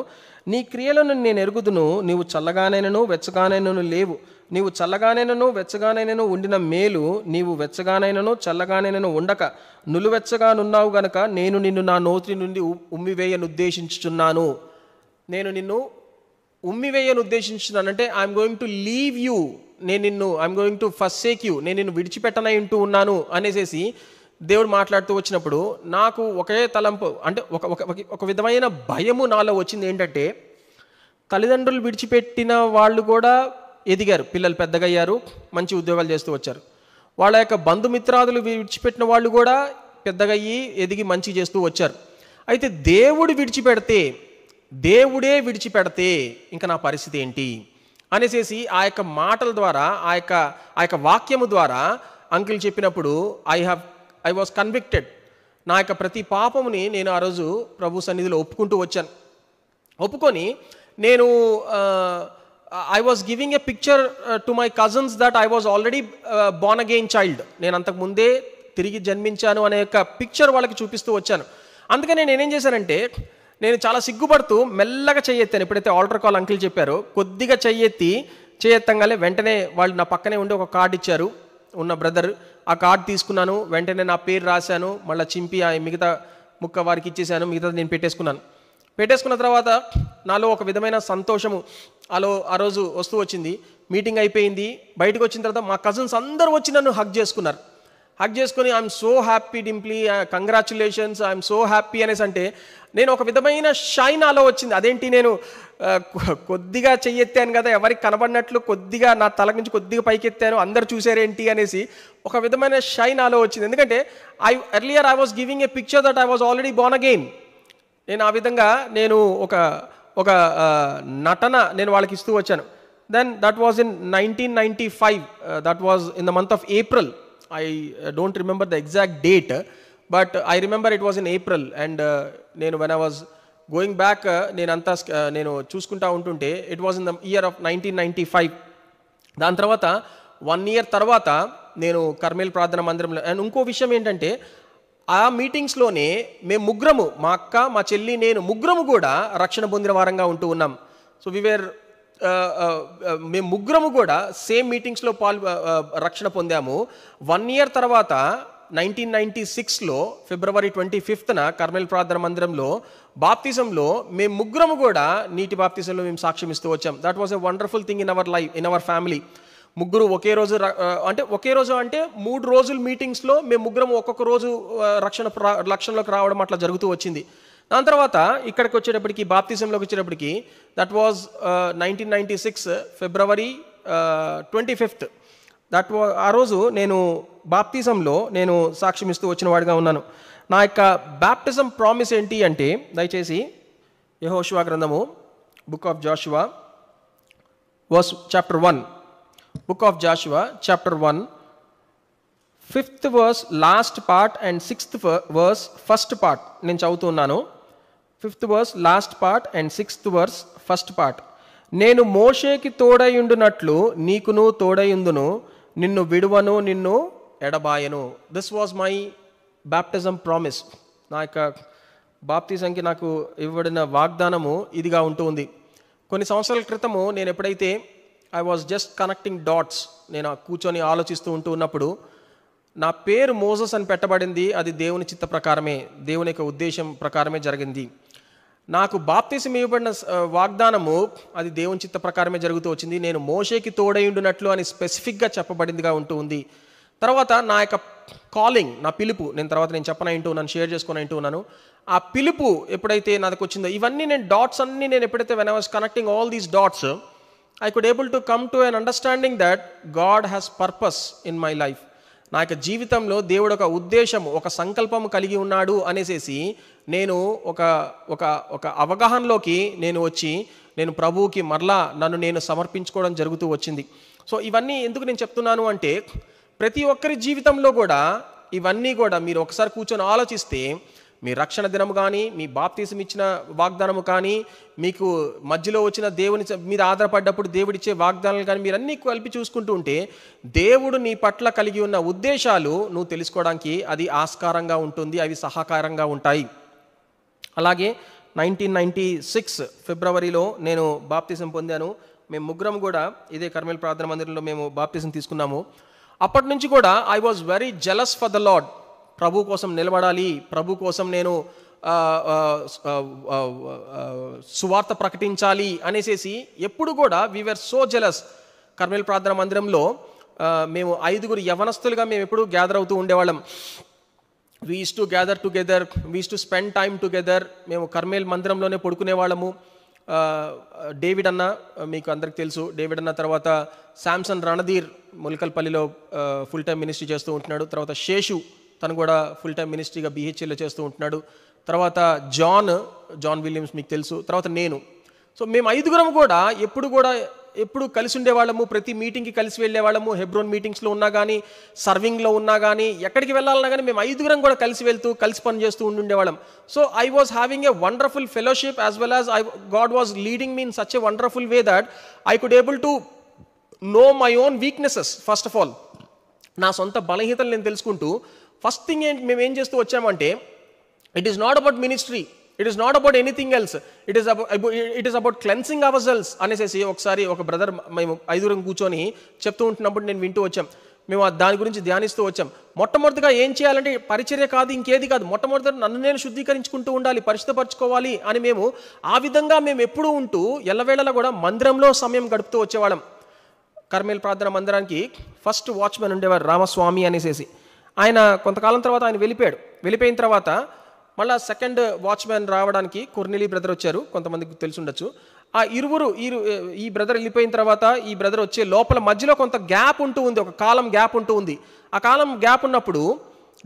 నీ క్రియలను నేను ఎరుగుదును, నీవు చల్లగానైనను వెచ్చగానైనను లేవు. నీవు చల్లగానైనను వెచ్చగానైనను ఉండిన మేలు, నీవు వెచ్చగానైనను చల్లగానైనను ఉండక నులువెచ్చగానున్నావు గనక నేను నిన్ను నా నోటి నుండి ఉమ్మివేయనుద్దేశించుచున్నాను. నేను నిన్ను ఉమ్మివేయనుద్దేశించున్నానంటే I'm going to leave you, I'm going to forsake you, నేను నిన్ను విడిచిపెట్టనై ఉంటూ ఉన్నాను అనేసి దేవుడు మాట్లాడుతూ వచ్చినప్పుడు నాకు ఒకే తలంపు, అంటే ఒక విధమైన భయము నాలో వచ్చింది. ఏంటంటే తల్లిదండ్రులు విడిచిపెట్టిన వాళ్ళు కూడా ఎదిగారు, పిల్లలు పెద్దగా అయ్యారు, మంచి ఉద్యోగాలు చేస్తూ వచ్చారు. వాళ్ళ యొక్క బంధుమిత్రాదులు విడిచిపెట్టిన వాళ్ళు కూడా పెద్దగా అయ్యి ఎదిగి మంచి చేస్తూ వచ్చారు. అయితే దేవుడే విడిచిపెడితే ఇంకా నా పరిస్థితి ఏంటి అనేసి ఆ యొక్క మాటల ద్వారా, ఆ యొక్క వాక్యము ద్వారా అంకుల్ చెప్పినప్పుడు ఐ వాజ్ కన్విక్టెడ్. నా యొక్క ప్రతి పాపముని నేను ఆ రోజు ప్రభు సన్నిధిలో ఒప్పుకొని నేను I was giving a picture to my cousins that I was already Born again child. నేను అంతకుముందే తిరిగి జన్మించాను అనే యొక్క పిక్చర్ వాళ్ళకి చూపిస్తూ వచ్చాను. అందుకని నేనేం చేశానంటే, నేను చాలా సిగ్గుపడుతూ మెల్లగా చెయ్యెత్తాను. ఎప్పుడైతే ఆల్టర్ కాల్ అంకుల్ చెప్పారో కొద్దిగా చెయ్యెత్తంగానే వెంటనే వాళ్ళు నా పక్కనే ఉండి ఒక కార్డు ఇచ్చారు, ఉన్న బ్రదర్. ఆ కార్డు తీసుకున్నాను, వెంటనే నా పేరు రాశాను, మళ్ళీ చింపి ఆ మిగతా ముక్క వారికి ఇచ్చేసాను, మిగతా నేను పెట్టేసుకున్న తర్వాత నాలో ఒక విధమైన సంతోషము ఆ రోజు వస్తూ వచ్చింది. మీటింగ్ అయిపోయింది, బయటకు వచ్చిన తర్వాత మా కజిన్స్ అందరూ వచ్చి నన్ను హగ్ చేసుకున్నారు. హగ్ చేసుకొని I'm so happy Dimply, congratulations, I'm so happy అనేసి అంటే నేను ఒక విధమైన షైన్ నాలో వచ్చింది. అదేంటి, నేను కొద్దిగా చెయ్యెత్తాను కదా, ఎవరికి కనబడినట్లు కొద్దిగా నా తల నుంచి కొద్దిగా పైకెత్తాను, అందరు చూసారేంటి అనేసి ఒక విధమైన షైన్ నాలో వచ్చింది. ఎందుకంటే earlier I was giving a picture that I was already Born again. నేను ఆ విధంగా నేను ఒక నటన నేను వాళ్ళకి ఇస్తూ వచ్చాను. Then that was in 1995, that was in the month of April. I don't remember the exact date, but I remember it was in April. And నేను when I was going back, నేను చూసుకుంటా ఉంటుంటే it was in the year of 1995. దాని తర్వాత 1 year తర్వాత నేను Carmel ప్రార్థన మందిరంలో. అండ్ ఇంకో విషయం ఏంటంటే ఆ మీటింగ్స్లోనే మేము ముగ్గురము, మా అక్క, మా చెల్లి, నేను ముగ్గురము కూడా రక్షణ పొందిన వారంగా ఉంటూ ఉన్నాం. సో మేము ముగ్గురము కూడా సేమ్ మీటింగ్స్లో రక్షణ పొందాము. 1 year తర్వాత 1996లో February 25th కర్మేల్ ప్రార్థన మందిరంలో బాప్తిజంలో మేము ముగ్గురము కూడా నీటి బాప్తిజంలో మేము సాక్ష్యం ఇస్తూ వచ్చాం. That was a wonderful thing in our life, in our family. ముగ్గురు ఒకే రోజు అంటే 3 రోజుల మీటింగ్స్లో మేము ముగ్గురం ఒక్కొక్క రోజు రక్షణలోకి రావడం అట్లా జరుగుతూ వచ్చింది. దాని తర్వాత ఇక్కడికి వచ్చేటప్పటికి బాప్తిజంలోకి వచ్చేటప్పటికి దట్ వాజ్ 1996 February 25th. ఆ రోజు నేను బాప్తిజంలో నేను సాక్ష్యం ఇస్తూ వచ్చిన వాడిగా ఉన్నాను. నా యొక్క బాప్టిజం ప్రామిస్ ఏంటి అంటే, దయచేసి యెహోషువ గ్రంథము, book of Joshua, chapter 1, book of Joshua chapter 1, 5th verse last part and 6th verse first part నేను చదువుతున్నాను. 5th verse last part and 6th verse first part. నేను మోషేకి తోడయుండునట్లు నీకును తోడయుందును, నిన్ను విడువను, నిన్ను ఎడబాయను. This was my baptism promise. నా యొక్క బాప్తిజంకి నాకు ఇవ్వబడిన వాగ్దానము ఇదిగా ఉంటుంది. కొన్ని సంవత్సరాల క్రితము నేను ఎప్పుడైతే I was just connecting dots, నేను కూర్చొని ఆలోచిస్తూ ఉన్నప్పుడు నా పేరు మోసెస్ అని పెట్టబడింది. అది దేవుని చిత్త ప్రకారమే, దేవుని యొక్క ఉద్దేశం ప్రకారమే జరిగింది. నాకు బాప్తిసం ఇవ్వబడిన వాగ్దానము అది దేవుని చిత్త ప్రకారమే జరుగుతూ వచ్చింది. నేను మోషేకి తోడయుండునట్లు అని స్పెసిఫిక్గా చెప్పబడిందిగా ఉంటుంది. తర్వాత నా యొక్క కాలింగ్, నా పిలుపు, నేను చెప్పనంటూ ఉన్నాను, షేర్ చేసుకుని ఉన్నాను. ఆ పిలుపు ఎప్పుడైతే నాకు వచ్చిందో, ఇవన్నీ నేను డాట్స్ అన్నీ నేను ఎప్పుడైతే when I was connecting all these dots, I could able to come to an understanding that God has purpose in my life. నా యొక్క జీవితంలో దేవుడు ఒక ఉద్దేశం, ఒక సంకల్పం కలిగి ఉన్నాడు అనేసి నేను ఒక అవగాహనలోకి నేను వచ్చి నేను ప్రభువుకి మరలా నన్ను నేను సమర్పించుకోవడం జరుగుతూ వచ్చింది. సో ఇవన్నీ ఎందుకు నేను చెప్తున్నాను అంటే, ప్రతి ఒక్కరి జీవితంలో కూడా ఇవన్నీ కూడా మీరు ఒకసారి కూర్చొని ఆలోచిస్తే, మీ రక్షణ దినము కానీ, మీ బాప్తిసం ఇచ్చిన వాగ్దానము కానీ, మీకు మధ్యలో వచ్చిన దేవుని మీద ఆధారపడ్డప్పుడు దేవుడిచ్చే వాగ్దానాలు కానీ, మీరు అన్నీ కలిపి చూసుకుంటూ ఉంటే దేవుడు నీ పట్ల కలిగి ఉన్న ఉద్దేశాలు నువ్వు తెలుసుకోవడానికి అది ఆస్కారంగా ఉంటుంది, అవి సహకారంగా ఉంటాయి. అలాగే 1996 ఫిబ్రవరిలో నేను బాప్తిసం పొందాను. మేము ముగ్గురం కూడా ఇదే కర్మేల్ ప్రార్థన మందిరంలో మేము బాప్తిసం తీసుకున్నాము. అప్పటి నుంచి కూడా I was very jealous for the lord. ప్రభు కోసం నిలబడాలి, ప్రభు కోసం నేను సువార్త ప్రకటించాలి అనేసి ఎప్పుడు కూడా వీఆర్ సో జెలస్. కర్మేల్ ప్రార్థన మందిరంలో మేము 5 యవనస్తులుగా మేము ఎప్పుడు గ్యాదర్ అవుతూ ఉండేవాళ్ళం. We use to gather together, we use to spend time together. మేము కర్మేల్ మందిరంలోనే పడుకునే వాళ్ళము. డేవిడ్ అన్న మీకు అందరికి తెలుసు, డేవిడ్ అన్న తర్వాత శాంసన్ రణధీర్ ములకల్పల్లిలో ఫుల్ టైం మినిస్ట్రీ చేస్తూ ఉంటున్నాడు. తర్వాత శేషు, తను కూడా ఫుల్ టైం మినిస్ట్రీగా BHLలో చేస్తూ ఉంటున్నాడు. తర్వాత జాన్ విలియమ్స్ మీకు తెలుసు. తర్వాత నేను. సో మేము 5 కూడా ఎప్పుడు కలిసి ఉండేవాళ్ళము. ప్రతి మీటింగ్కి కలిసి వెళ్ళేవాళ్ళము. హెబ్రోన్ మీటింగ్స్లో ఉన్నా కానీ, సర్వింగ్లో ఉన్నా కానీ, ఎక్కడికి వెళ్ళాలన్నా కానీ మేము 5 కూడా కలిసి వెళ్తూ కలిసి పని చేస్తూ ఉండేవాళ్ళం. So I was having a wonderful fellowship as well as God was leading me in such a wonderful way that I could able to know my own weaknesses. First of all నా సొంత బలహీనతలు నేను తెలుసుకుంటూ, first thing మేము ఏం చేస్తూ వచ్చామంటే, it is not about ministry, it is not about anything else, it is about cleansing our cells అనేసి ఒకసారి ఒక బ్రదర్ మేము 5 కూర్చొని చెప్తూ ఉంటున్నప్పుడు నేను వింటూ వచ్చాం. మేము దాని గురించి ధ్యానిస్తూ వచ్చాం. మొట్టమొదటిగా ఏం చేయాలంటే పరిచర్య కాదు, ఇంకేది కాదు, మొట్టమొదటి నన్ను నేను శుద్ధీకరించుకుంటూ ఉండాలి, పరిశుద్ధపరచుకోవాలి అని మేము ఆ విధంగా మేము ఎప్పుడూ ఉంటూ ఎల్లవేళలా కూడా మందిరంలో సమయం గడుపుతూ వచ్చేవాళ్ళం. కర్మేల్ ప్రార్థన మందిరానికి ఫస్ట్ వాచ్మెన్ ఉండేవారు రామస్వామి అనేసి. ఆయన కొంతకాలం తర్వాత ఆయన వెళ్ళిపోయిన తర్వాత మళ్ళీ సెకండ్ వాచ్మ్యాన్ రావడానికి కొర్నేలి బ్రదర్ వచ్చారు, కొంతమందికి తెలిసి ఉండొచ్చు. ఆ ఇరువురు ఈ బ్రదర్ వెళ్ళిపోయిన తర్వాత ఈ బ్రదర్ వచ్చే లోపల మధ్యలో కొంత గ్యాప్ ఉంటూ ఉంది, ఒక కాలం గ్యాప్ ఉంటూ ఉంది. ఆ కాలం గ్యాప్ ఉన్నప్పుడు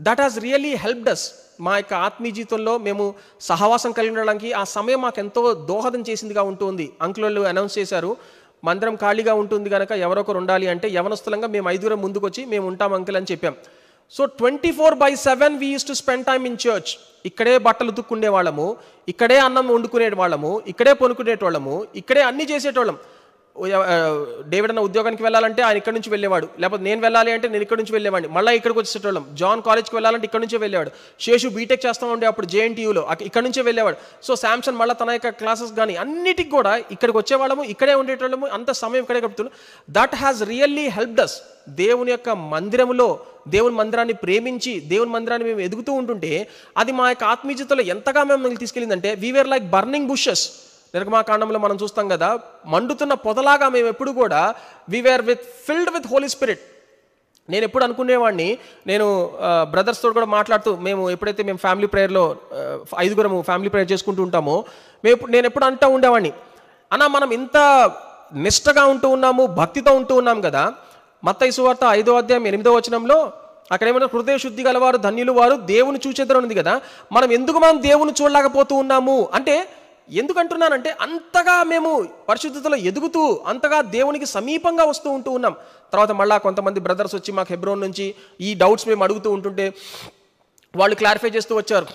that has really helped us. మా యొక్క ఆత్మీయ జీవితంలో మేము సహవాసం కలిగి ఉండడానికి ఆ సమయం మాకు ఎంతో దోహదం చేసిందిగా ఉంటుంది. అంకుల్ వాళ్ళు అనౌన్స్ చేశారు, మందిరం ఖాళీగా ఉంటుంది కనుక ఎవరొకరు ఉండాలి అంటే యవనస్తులంగా మేము 5 ముందుకు వచ్చి మేము ఉంటాం అంకుల్ అని చెప్పాం. So 24/7 we use to spend time in church. ఇక్కడే బట్టలు ఉతుక్కునే వాళ్ళము, ఇక్కడే అన్నం వండుకునే వాళ్ళము, ఇక్కడే పొనుకునేటోళ్ళము, ఇక్కడే అన్నీ చేసేటోళ్ళం. డేవిడ్ అన్న ఉద్యోగానికి వెళ్ళాలంటే ఆయన ఇక్కడ నుంచి వెళ్ళేవాడు, లేకపోతే నేను వెళ్ళాలి అంటే నేను ఇక్కడ నుంచి వెళ్ళేవాడిని, మళ్ళీ ఇక్కడికి వచ్చేటోళ్ళం. జాన్ కాలేజ్కి వెళ్ళాలంటే ఇక్కడ నుంచే వెళ్ళేవాడు. శేషు బీటెక్ చేస్తూ ఉండే అప్పుడు JNTUలో ఇక్కడ నుంచే వెళ్ళేవాడు. సో శాంసన్ మళ్ళీ తన యొక్క క్లాసెస్ కానీ అన్నిటికి కూడా ఇక్కడికి వచ్చేవాళ్ళము, ఇక్కడే ఉండేటోళ్ళము, అంత సమయం ఇక్కడే గడుపుతున్నాం. That has really helped us. దేవుని యొక్క మందిరంలో దేవుని మందిరాన్ని ప్రేమించి దేవుని మందిరాన్ని మేము ఎదుగుతూ ఉంటుంటే అది మా యొక్క ఆత్మీయతలో ఎంతగా మేము తీసుకెళ్ళిందంటే we were like burning bushes. నిర్గమాకాండంలో మనం చూస్తాం కదా, మండుతున్న పొదలాగా మేము ఎప్పుడు కూడా we were filled with holy spirit. నేను ఎప్పుడు అనుకునేవాడిని, నేను బ్రదర్స్తో కూడా మాట్లాడుతూ మేము ఎప్పుడైతే మేము ఫ్యామిలీ ప్రేయర్లో 5 ఫ్యామిలీ ప్రేయర్ చేసుకుంటూ ఉంటామో నేను ఎప్పుడు అంటూ ఉండేవాడిని, అన్న మనం ఇంత నిష్టగా ఉంటూ ఉన్నాము, భక్తితో ఉంటూ ఉన్నాం కదా. మత్తయి సువార్త 5వ అధ్యాయం 8వ వచనంలో అక్కడ ఏమైనా హృదయ శుద్ధి గలవారు ధన్యులు వారు దేవుని చూచెదరు ఉంది కదా. మనం దేవుని చూడలేకపోతూ ఉన్నాము అంటే ఎందుకంటున్నానంటే అంతగా మేము పరిశుద్ధతలో ఎదుగుతూ అంతగా దేవునికి సమీపంగా వస్తూ ఉన్నాం. తర్వాత మళ్ళీ కొంతమంది బ్రదర్స్ వచ్చి మాకు హెబ్రోన్ నుంచి ఈ డౌట్స్ మేము అడుగుతూ ఉంటుంటే వాళ్ళు క్లారిఫై చేస్తూ వచ్చారు.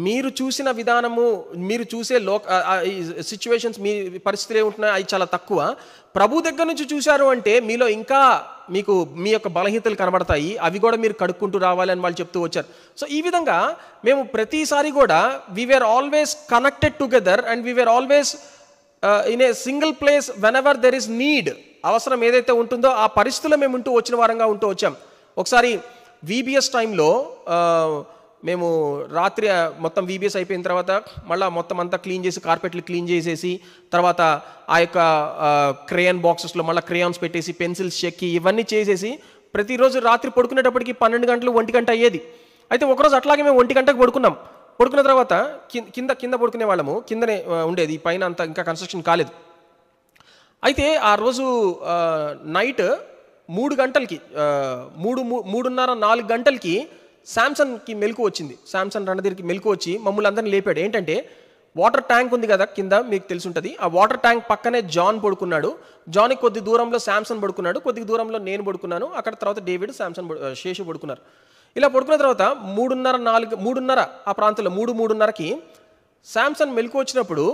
మీరు చూసిన విధానము, మీరు చూసే సిచ్యువేషన్స్, మీ పరిస్థితులు ఏముంటున్నాయి అవి చాలా తక్కువ. ప్రభు దగ్గర నుంచి చూశారు అంటే మీలో ఇంకా మీకు మీ యొక్క బలహీనతలు కనబడతాయి, అవి కూడా మీరు కడుక్కుంటూ రావాలి అని వాళ్ళు చెప్తూ వచ్చారు. సో ఈ విధంగా మేము ప్రతిసారి కూడా we wear always connected together and we were always in a single place when ever there is need. అవసరం ఏదైతే ఉంటుందో ఆ పరిస్థితుల్లో మేము వచ్చిన వారంగా వచ్చాం. ఒకసారి VBS టైంలో మేము రాత్రి మొత్తం VBS అయిపోయిన తర్వాత మళ్ళీ మొత్తం అంతా క్లీన్ చేసి కార్పెట్లు క్లీన్ చేసేసి తర్వాత ఆ యొక్క క్రేయాన్ బాక్సెస్లో మళ్ళీ క్రేయాన్స్ పెట్టేసి పెన్సిల్స్ చెక్కి ఇవన్నీ చేసేసి ప్రతిరోజు రాత్రి పడుకునేటప్పటికి 12 గంటలు 1 గంట అయ్యేది. అయితే ఒకరోజు అట్లాగే మేము 1 గంటకు పడుకున్న తర్వాత కింద పడుకునే వాళ్ళము, కిందనే ఉండేది, పైన అంతా ఇంకా కన్స్ట్రక్షన్ కాలేదు. అయితే ఆ రోజు నైట్ 3 గంటలకి 3:30 4 గంటలకి శాంసన్కి మెలకు వచ్చింది. శాంసన్ రణధీర్కి మెలకు వచ్చి మమ్మల్ని అందరిని లేపాడు. ఏంటంటే వాటర్ ట్యాంక్ ఉంది కదా కింద, మీకు తెలిసి ఉంటుంది. ఆ వాటర్ ట్యాంక్ పక్కనే జాన్ పడుకున్నాడు, జాన్కి కొద్ది దూరంలో శాంసన్ పడుకున్నాడు, కొద్ది దూరంలో నేను పడుకున్నాను, అక్కడ తర్వాత డేవిడ్, శేషు పడుకున్నారు. ఇలా పడుకున్న తర్వాత 3:30 ఆ ప్రాంతంలో 3:30కి శాంసన్ మెలకు వచ్చినప్పుడు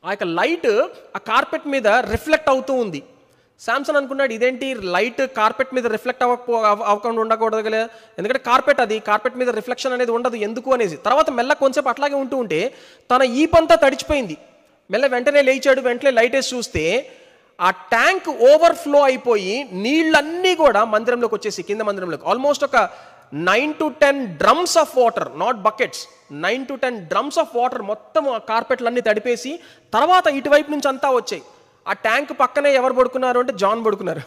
ఆ యొక్క లైట్ ఆ కార్పెట్ మీద రిఫ్లెక్ట్ అవుతూ ఉంది. శాంసన్ అనుకున్నాడు, ఇదేంటి లైట్ కార్పెట్ మీద రిఫ్లెక్ట్ అవ్వకుండా ఉండకూడదు కదా, ఎందుకంటే కార్పెట్ మీద రిఫ్లెక్షన్ అనేది ఉండదు ఎందుకు అనేసి. తర్వాత మెల్ల కొంచెంసేపు అట్లాగే ఉంటే తన ఈపంతా తడిచిపోయింది. వెంటనే లేచాడు, వెంటనే లైట్ వేసి చూస్తే ఆ ట్యాంక్ ఓవర్ఫ్లో అయిపోయి నీళ్ళన్నీ కూడా మందిరంలోకి వచ్చేసి కింద మందిరంలోకి ఆల్మోస్ట్ ఒక 9 to 10 drums of water, not buckets, 9 to 10 drums of water మొత్తం ఆ కార్పెట్లన్నీ తడిపేసి తర్వాత ఇటువైపు నుంచి అంతా వచ్చాయి. ఆ ట్యాంక్ పక్కనే ఎవరు పడుకున్నారు అంటే జాన్ పడుకున్నారు.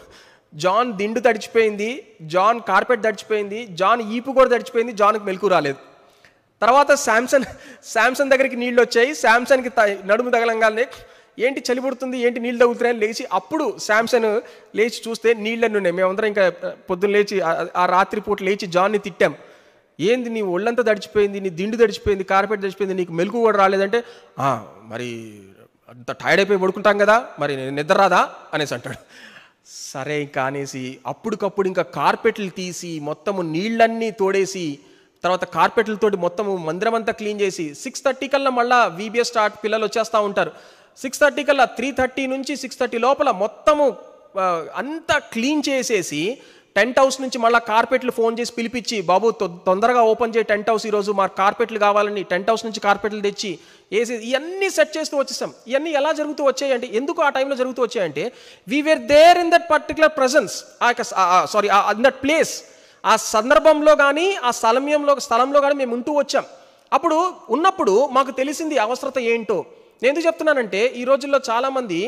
జాన్ దిండు తడిచిపోయింది, జాన్ కార్పెట్ తడిచిపోయింది, జాన్ ఈపు కూడా తడిచిపోయింది, జాన్కి మెలకు రాలేదు. తర్వాత శాంసన్ దగ్గరికి నీళ్ళు వచ్చాయి. శాంసన్కి నడుము తగలంగానే ఏంటి చలి పుడుతుంది, ఏంటి నీళ్ళు తగులుతున్నాయని లేచి అప్పుడు శాంసన్ లేచి చూస్తే నీళ్ళన్నీ ఉన్నాయి. మేమందరం ఇంకా పొద్దున్న లేచి ఆ రాత్రి పూట లేచి జాన్ని తిట్టాం, ఏంది నీ ఒళ్ళంతా తడిచిపోయింది, నీ దిండు తడిచిపోయింది, కార్పెట్ తడిచిపోయింది, నీకు మెలకు కూడా రాలేదంటే మరి అంత టైర్డ్ అయిపోయి పడుకుంటాం కదా, మరి నిద్ర రాదా అనేసి అంటాడు. సరే ఇంకా అనేసి అప్పటికప్పుడు ఇంకా కార్పెట్లు తీసి మొత్తము నీళ్ళన్నీ తోడేసి తర్వాత కార్పెట్లతోటి మొత్తము మందిరం అంతా క్లీన్ చేసి 6:30 కల్లా మళ్ళీ VBS స్టార్ట్, పిల్లలు వచ్చేస్తూ ఉంటారు. 6:30 కల్లా 3:30 నుంచి 6:30 లోపల మొత్తము అంతా క్లీన్ చేసేసి టెంట్ హౌస్ నుంచి మళ్ళీ కార్పెట్లు ఫోన్ చేసి పిలిపించి, బాబు తొందరగా ఓపెన్ చేయి టెంట్ హౌస్, ఈరోజు మాకు కార్పెట్లు కావాలని టెంట్ హౌస్ నుంచి కార్పెట్లు తెచ్చి వేసి ఇవన్నీ సెట్ చేస్తూ వచ్చేసాం. ఇవన్నీ ఎలా జరుగుతూ వచ్చాయంటే, ఎందుకు ఆ టైంలో జరుగుతూ వచ్చాయంటే we were there in that particular presence, in that place, ఆ సందర్భంలో కానీ ఆ స్థలంలో కానీ మేము ఉంటూ వచ్చాం. అప్పుడు ఉన్నప్పుడు మాకు తెలిసింది అవసరత ఏంటో. నేను ఎందుకు చెప్తున్నానంటే ఈ రోజుల్లో చాలామంది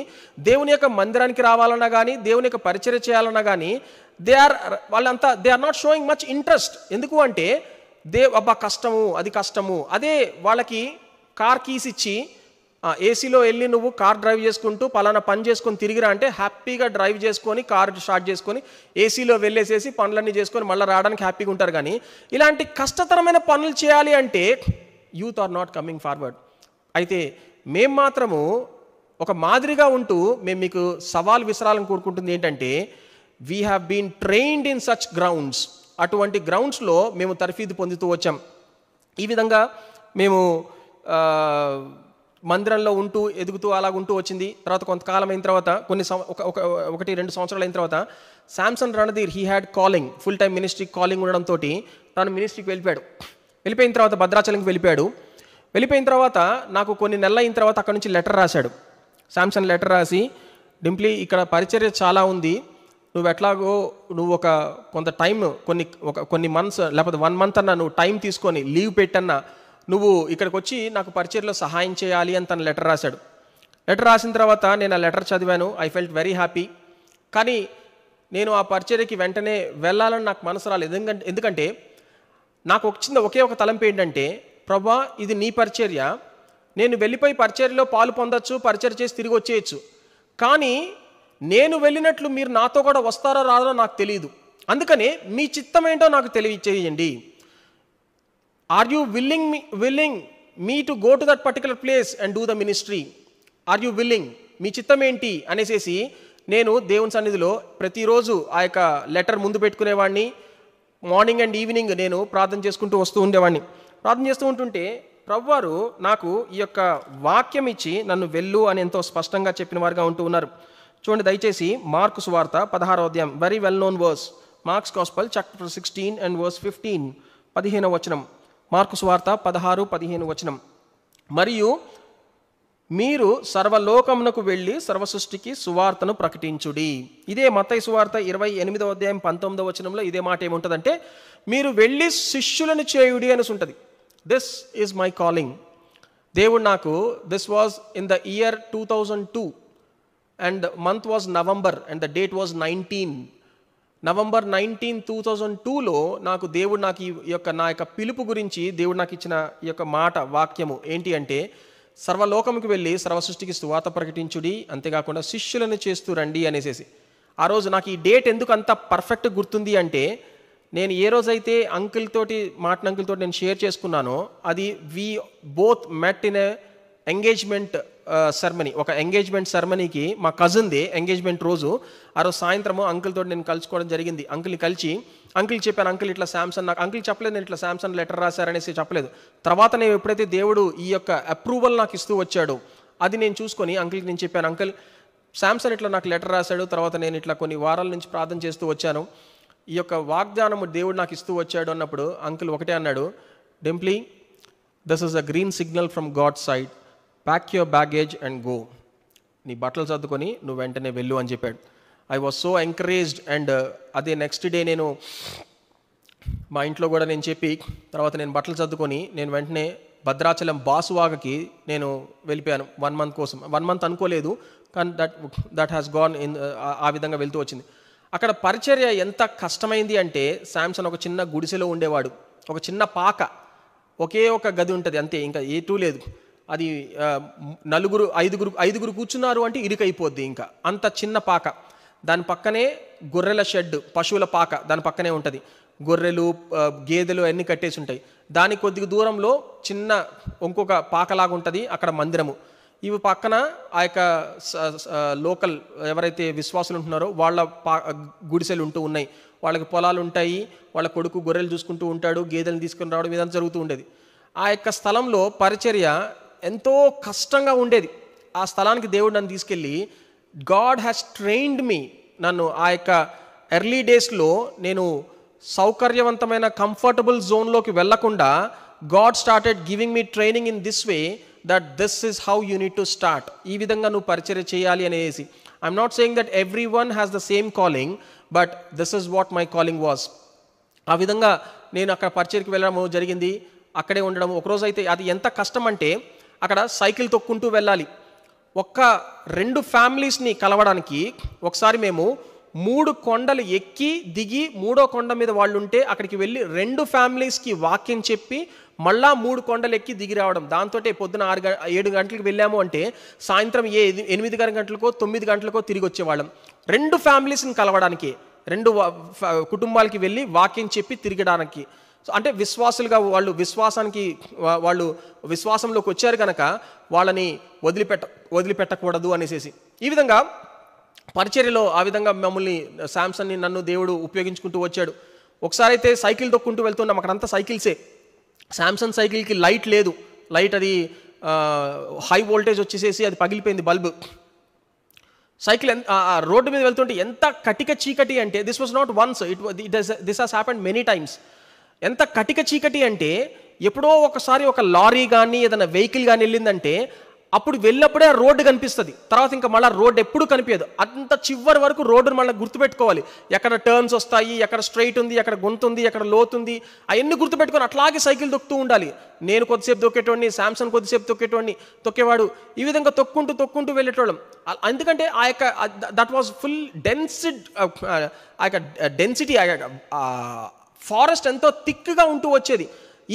దేవుని యొక్క మందిరానికి రావాలన్నా కానీ దేవుని యొక్క పరిచర్య చేయాలన్నా కానీ వాళ్ళంతా they are not showing much interest. ఎందుకు అంటే అబ్బా కష్టము, అది కష్టము. అదే వాళ్ళకి కార్ కీస్ ఇచ్చి ఏసీలో వెళ్ళి నువ్వు కార్ డ్రైవ్ చేసుకుంటూ పలానా పని చేసుకొని తిరిగిరా అంటే హ్యాపీగా డ్రైవ్ చేసుకొని కార్ స్టార్ట్ చేసుకొని ఏసీలో వెళ్ళేసేసి పనులన్నీ చేసుకొని మళ్ళీ రావడానికి హ్యాపీగా ఉంటారు. కానీ ఇలాంటి కష్టతరమైన పనులు చేయాలి అంటే youth are not coming forward. అయితే మేము మాత్రము ఒక మాదిరిగా ఉంటూ మేము మీకు సవాల్ విసరాలని కోరుకుంటుంది ఏంటంటే, we have been trained in such grounds. అటువంటి గ్రౌండ్స్లో మేము తర్ఫీదు పొందుతూ వచ్చాం. ఈ విధంగా మేము మందిరంలో ఉంటూ ఎదుగుతూ అలాగుంటూ వచ్చింది. తర్వాత కొంతకాలం అయిన తర్వాత 1-2 సంవత్సరాలు అయిన తర్వాత Samson Randhir he had calling, full time ministry calling ఉండడంతో తను మినిస్ట్రీకి వెళ్ళిపోయాడు. వెళ్ళిపోయిన తర్వాత భద్రాచలంకి వెళ్ళిపోయాడు. వెళ్ళిపోయిన తర్వాత నాకు కొన్ని నెలలు అయిన తర్వాత అక్కడ నుంచి లెటర్ రాశాడు. శాంసన్ లెటర్ రాసి, డింప్లీ ఇక్కడ పరిచర్య చాలా ఉంది, నువ్వు ఎట్లాగో నువ్వు కొంత టైం కొన్ని మంత్స్ లేకపోతే 1 month అన్నా నువ్వు టైం తీసుకొని లీవ్ పెట్టన్నా నువ్వు ఇక్కడికి వచ్చి నాకు పరిచర్యలో సహాయం చేయాలి అని తను లెటర్ రాశాడు. లెటర్ రాసిన తర్వాత నేను ఆ లెటర్ చదివాను. I felt very happy. కానీ నేను ఆ పరిచర్యకి వెంటనే వెళ్ళాలని నాకు మనసు రాలేదు. ఎందుకంటే నాకు వచ్చింది ఒకే ఒక తలంపు ఏంటంటే, ప్రభా ఇది నీ పరిచర్య, నేను వెళ్ళిపోయి పరిచర్యలో పాలు పొందొచ్చు, పరిచర్య చేసి తిరిగి వచ్చేయచ్చు. కానీ నేను వెళ్ళినట్లు మీరు నాతో కూడా వస్తారో రాదో నాకు తెలియదు. అందుకనే మీ చిత్తం ఏంటో నాకు తెలియచేయండి. Are you willing me to go to that particular place and do the ministry? Are you willing? మీ చిత్తం ఏంటి అనేసి నేను దేవుని సన్నిధిలో ప్రతిరోజు ఆ యొక్క లెటర్ ముందు పెట్టుకునేవాడిని. మార్నింగ్ అండ్ ఈవినింగ్ నేను ప్రార్థన చేసుకుంటూ వస్తూ ఉండేవాడిని. ప్రార్థన చేస్తూ ఉంటుంటే ప్రభువారు నాకు ఈ యొక్క వాక్యం ఇచ్చి నన్ను వెళ్ళు అని ఎంతో స్పష్టంగా చెప్పిన వారుగా ఉంటూ ఉన్నారు. చూడండి దయచేసి మార్కు సువార్త 16వ అధ్యాయం, very well known verse, Mark's gospel chapter 16 and verse 15, 15వ వచనం. మార్కు సువార్త 16-15 వచనం. మరియు మీరు సర్వలోకమునకు వెళ్ళి సర్వసృష్టికి సువార్తను ప్రకటించుడి. ఇదే మత్తయి సువార్త 28వ అధ్యాయం 19వ వచనంలో ఇదే మాట ఏముంటుందంటే, మీరు వెళ్ళి శిష్యులను చేయుడి అనేసి ఉంటుంది. This is my calling. దేవుడు నాకు, this was in the year 2002 and the month was November and the date was 19 November 19, 2002లో నాకు దేవుడు నాకు నా యొక్క పిలుపు గురించి దేవుడు నాకు ఇచ్చిన ఈ యొక్క మాట వాక్యము ఏంటి అంటే, సర్వలోకముకి వెళ్ళి సర్వసృష్టికి సువార్త ప్రకటించుడి, అంతేకాకుండా శిష్యులను చేస్తూ రండి అనేసి. ఆ రోజు నాకు ఈ డేట్ ఎందుకు అంత పర్ఫెక్ట్ గుర్తుంది అంటే, నేను ఏ రోజైతే అంకుల్ తోటి నేను షేర్ చేసుకున్నానో అది we both met in a engagement ceremony. ఒక ఎంగేజ్మెంట్ సెరమనీకి మా కజిన్దే ఎంగేజ్మెంట్ రోజు. ఆ రోజు సాయంత్రము అంకుల్ తోటి నేను కలుసుకోవడం జరిగింది. అంకుల్ని కలిసి అంకుల్కి చెప్పాను, అంకుల్ ఇట్లా శాంసన్, నాకు అంకుల్ చెప్పలేదు నేను ఇట్లా శాంసన్ లెటర్ రాశారనేసి చెప్పలేదు. తర్వాత నేను ఎప్పుడైతే దేవుడు ఈ యొక్క అప్రూవల్ నాకు ఇస్తూ వచ్చాడో అది నేను చూసుకొని అంకుల్కి నేను చెప్పాను, అంకుల్ శాంసన్ ఇట్లా నాకు లెటర్ రాశాడు, తర్వాత నేను ఇట్లా కొన్ని వారాల నుంచి ప్రార్థన చేస్తూ వచ్చాను, ఈ యొక్క వాగ్దానము దేవుడు నాకు ఇస్తూ వచ్చాడు అన్నప్పుడు అంకుల్ ఒకటే అన్నాడు, Dimply this is a green signal from God side, pack your baggage and go. నీ బట్టలు సర్దుకొని నువ్వు వెంటనే వెళ్ళు అని చెప్పాడు. I was so encouraged. And అదే నెక్స్ట్ డే నేను మా ఇంట్లో కూడా నేను చెప్పి తర్వాత నేను బట్టలు సర్దుకొని నేను వెంటనే భద్రాచలం బాసువాగకి నేను వెళ్ళిపోయాను 1 month కోసం. 1 month అనుకోలేదు, కానీ దట్ హ్యాస్ గాన్ ఇన్, ఆ విధంగా వెళ్తూ వచ్చింది. అక్కడ పరిచర్య ఎంత కష్టమైంది అంటే, శాంసన్ ఒక చిన్న గుడిసెలో ఉండేవాడు, ఒక చిన్న పాక, ఒకే ఒక గది ఉంటుంది అంతే, ఇంకా ఏటూ లేదు. అది 5గురు కూర్చున్నారు అంటే ఇరుకైపోద్ది, ఇంకా అంత చిన్న పాక. దాని పక్కనే గొర్రెల షెడ్, పశువుల పాక దాని పక్కనే ఉంటుంది. గొర్రెలు గేదెలు అన్నీ కట్టేసి ఉంటాయి. దాని కొద్దిగా దూరంలో చిన్న ఇంకొక పాకలాగా ఉంటుంది, అక్కడ మందిరము. ఇవి పక్కన ఆ యొక్క లోకల్ ఎవరైతే విశ్వాసులు ఉంటున్నారో వాళ్ళ గుడిసెలు ఉంటూ ఉన్నాయి. వాళ్ళకి పొలాలు ఉంటాయి, వాళ్ళ కొడుకు గొర్రెలు చూసుకుంటూ ఉంటాడు, గేదెలను తీసుకుని రావడం ఇదంతా జరుగుతూ ఉండేది. ఆ యొక్క స్థలంలో పరిచర్య ఎంతో కష్టంగా ఉండేది. ఆ స్థలానికి దేవుడు నన్ను తీసుకెళ్ళి, గాడ్ హ్యాస్ ట్రైన్డ్ మీ, నన్ను ఆ యొక్క ఎర్లీ డేస్లో నేను సౌకర్యవంతమైన కంఫర్టబుల్ జోన్లోకి వెళ్లకుండా God started giving me training in this way, that this is how you need to start. ఈ విధంగా నువ్వు పరిచర్య చేయాలి అనేసి. I'm not saying that every one has the same calling, but this is what my calling was. ఆ విధంగా నేను అక్కడ పరిచర్యకి వెళ్ళడం జరిగింది, అక్కడే ఉండడం. ఒకరోజు అయితే అది ఎంత కష్టం అంటే, అక్కడ సైకిల్ తొక్కుంటూ వెళ్ళాలి. 2 ఫ్యామిలీస్ని కలవడానికి ఒకసారి మేము 3 కొండలు ఎక్కి దిగి 3వ కొండ మీద వాళ్ళు ఉంటే అక్కడికి వెళ్ళి 2 ఫ్యామిలీస్కి వాక్యం చెప్పి మళ్ళా 3 కొండలు ఎక్కి దిగి రావడం. దాంతో పొద్దున 7 గంటలకు వెళ్ళాము అంటే సాయంత్రం 8 గంటలకో 9 గంటలకో తిరిగి వచ్చేవాళ్ళం. 2 ఫ్యామిలీస్ని కలవడానికి, 2 కుటుంబాలకి వెళ్ళి వాక్యం చెప్పి తిరగడానికి. సో అంటే విశ్వాసులుగా వాళ్ళు విశ్వాసంలోకి వచ్చారు కనుక వాళ్ళని వదిలిపెట్టకూడదు అనేసి. ఈ విధంగా పరిచర్యలో ఆ విధంగా మమ్మల్ని శాంసన్ని నన్ను దేవుడు ఉపయోగించుకుంటూ వచ్చాడు. ఒకసారి అయితే సైకిల్ తొక్కుంటూ వెళ్తున్నాం, అక్కడంతా సైకిల్సే. శాంసంగ్ సైకిల్కి లైట్ లేదు, లైట్ అది హై వోల్టేజ్ వచ్చేసేసి అది పగిలిపోయింది బల్బు. సైకిల్ రోడ్డు మీద వెళ్తుంటే ఎంత కటిక చీకటి అంటే, this was not once, this has happened many times. ఎంత కటిక చీకటి అంటే ఎప్పుడో ఒకసారి ఒక లారీ కానీ ఏదైనా వెహికల్ కానీ వెళ్ళిందంటే అప్పుడు వెళ్ళినప్పుడే ఆ రోడ్డు కనిపిస్తుంది, తర్వాత ఇంకా మళ్ళీ రోడ్డు ఎప్పుడు కనిపించదు. అంత చివరి వరకు రోడ్డును మళ్ళీ గుర్తుపెట్టుకోవాలి. ఎక్కడ టర్న్స్ వస్తాయి, ఎక్కడ స్ట్రైట్ ఉంది, ఎక్కడ గుంతుంది, ఎక్కడ లోతుంది, అవన్నీ గుర్తుపెట్టుకొని అట్లాగే సైకిల్ తొక్కుతూ ఉండాలి. నేను కొద్దిసేపు తొక్కేటోడిని, శాంసంగ్ కొద్దిసేపు తొక్కేవాడు. ఈ విధంగా తొక్కుంటూ వెళ్ళేటోళ్ళం. ఎందుకంటే ఆ యొక్క that was full density, forest ఎంతో థిక్గా ఉంటూ వచ్చేది.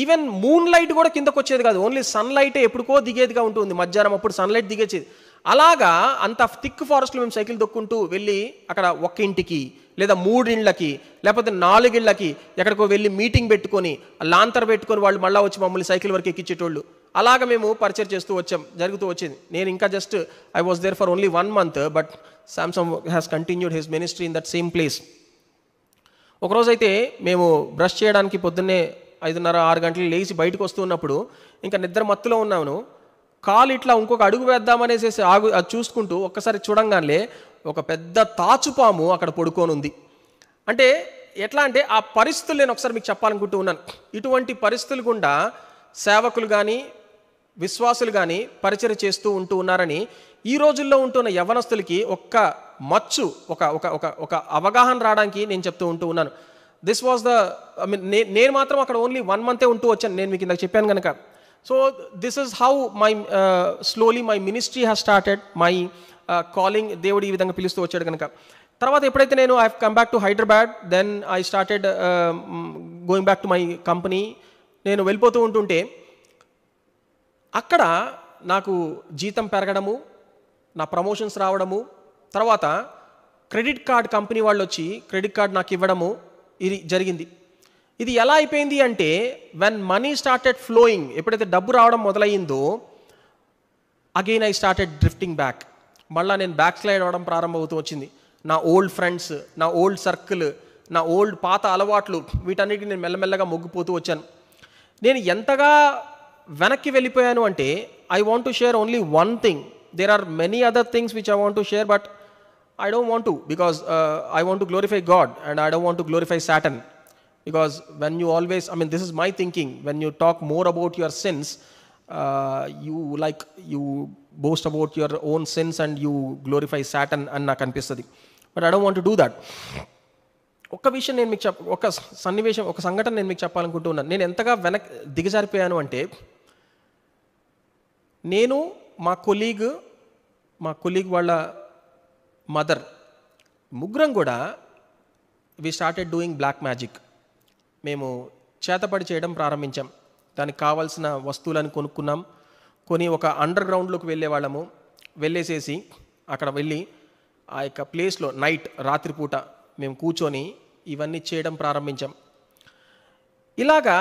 ఈవెన్ మూన్ లైట్ కూడా కిందకు వచ్చేది కాదు, ఓన్లీ సన్ లైటే ఎప్పుడుకో దిగేదిగా ఉంటుంది. మధ్యాహ్నం అప్పుడు సన్ లైట్ దిగేసేది. అలాగా అంత థిక్ ఫారెస్ట్లో మేము సైకిల్ దొక్కుంటూ వెళ్ళి అక్కడ 1 ఇంటికి లేదా 3 ఇళ్ళకి లేకపోతే 4 ఇళ్ళకి ఎక్కడికో వెళ్ళి మీటింగ్ పెట్టుకొని లాంతర్ పెట్టుకొని వాళ్ళు మళ్ళీ వచ్చి మమ్మల్ని సైకిల్ వరకు ఎక్కించేటోళ్ళు. అలాగా మేము పరిచయం చేస్తూ జరుగుతూ వచ్చేది. నేను ఇంకా just I was there for only 1 month, but Samson has continued his ministry in that same place. ఒకరోజైతే మేము బ్రష్ చేయడానికి పొద్దున్నే 5:30-6 గంటలు లేచి బయటకు వస్తున్నప్పుడు ఇంకా నిద్ర మత్తులో ఉన్నాను. కాలు ఇట్లా ఇంకొక అడుగు వేద్దామనేసి అది చూసుకుంటూ ఒక్కసారి చూడంగానే ఒక పెద్ద తాచుపాము అక్కడ పడుకొని ఉంది. అంటే ఎట్లా అంటే ఆ పరిస్థితులు నేను ఒకసారి మీకు చెప్పాలనుకుంటూ ఉన్నాను. ఇటువంటి పరిస్థితులు గుండా సేవకులు కానీ విశ్వాసులు కానీ పరిచయం చేస్తూ ఉంటూ ఉన్నారని ఈ రోజుల్లో ఉంటున్న యవనస్తులకి ఒక్క మచ్చు ఒక అవగాహన రావడానికి నేను చెప్తూ ఉంటూ ఉన్నాను. దిస్ వాజ్ నేను మాత్రం అక్కడ ఓన్లీ 1 month ఉంటూ వచ్చాను, నేను మీకు ఇందాక చెప్పాను కనుక. So this is how my slowly my ministry has started, my calling. దేవుడు ఈ విధంగా పిలుస్తూ వచ్చాడు కనుక. తర్వాత ఎప్పుడైతే నేను I come back to Hyderabad, then I started going back to my company. నేను వెళ్ళిపోతూ ఉంటుంటే అక్కడ నాకు జీతం పెరగడము, నా ప్రమోషన్స్ రావడము, తర్వాత క్రెడిట్ కార్డ్ కంపెనీ వాళ్ళు వచ్చి క్రెడిట్ కార్డ్ నాకు ఇవ్వడము, ఇది జరిగింది. ఇది ఎలా అయిపోయింది అంటే వెన్ మనీ స్టార్టెడ్ ఫ్లోయింగ్, ఎప్పుడైతే డబ్బు రావడం మొదలయ్యిందో again I started drifting back. మళ్ళీ నేను బ్యాక్ స్లైడ్ అవ్వడం ప్రారంభమవుతూ వచ్చింది. నా ఓల్డ్ ఫ్రెండ్స్, నా ఓల్డ్ సర్కిల్, నా ఓల్డ్ పాత అలవాట్లు, వీటన్నిటిని నేను మెల్లమెల్లగా మొగ్గిపోతూ వచ్చాను. నేను ఎంతగా వెనక్కి వెళ్ళిపోయాను అంటే I want to share only one thing. There are many other things which I want to share, but I don't want to, because I want to glorify God and I don't want to glorify Satan. Because when you always, I mean, this is my thinking, when you talk more about your sins, you boast about your own sins and you glorify Satan and నాకు అనిపిస్తుంది. But I don't want to do that. ఒక విషయం నేను మీకు ఒక సంఘటన నేను మీకు చెప్పాలనుకుంటున్నాను. నేను ఎంతగా దిగజారిపోయాను అంటే, నేను మా కొలీగ్ వాళ్ళ మదర్ ముగ్గురం కూడా we started doing black magic. మేము చేతపడి చేయడం ప్రారంభించాం. దానికి కావాల్సిన వస్తువులను కొనుక్కున్నాం. ఒక అండర్ గ్రౌండ్లోకి వెళ్ళేవాళ్ళము. వెళ్ళేసేసి అక్కడ వెళ్ళి ఆ యొక్క ప్లేస్లో రాత్రిపూట మేము కూర్చొని ఇవన్నీ చేయడం ప్రారంభించాం. ఇలాగా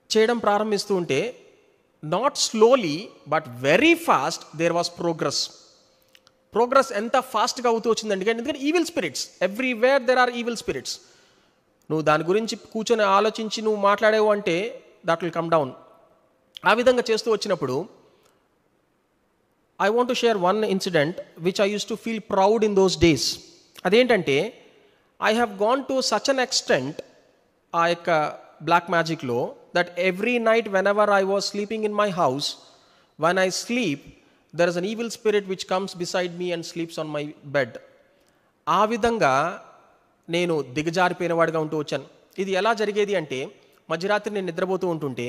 చేయడం ప్రారంభిస్తూ ఉంటే not slowly but very fast there was progress ఎంత ఫాస్ట్గా అవుతూ వచ్చిందండి. ఎందుకంటే evil spirits everywhere, there are evil spirits. నువ్వు దాని గురించి కూర్చొని ఆలోచించి నువ్వు మాట్లాడేవు అంటే దట్ విల్ కమ్ డౌన్. ఆ విధంగా చేస్తూ వచ్చినప్పుడు I want to share one incident which I use to feel proud in those days. అదేంటంటే I have gone to such an extent ఆ యొక్క బ్లాక్ మ్యాజిక్లో that every night whenever I was sleeping in my house, when I sleep there is an evil spirit which comes beside me and sleeps on my bed. ఆ విధంగా నేను దిగజారిపోయిన వాడిగా ఉంటూ వచ్చాను. ఇది ఎలా జరిగేది అంటే మధ్యరాత్రి నేను నిద్రపోతూ ఉంటుంటే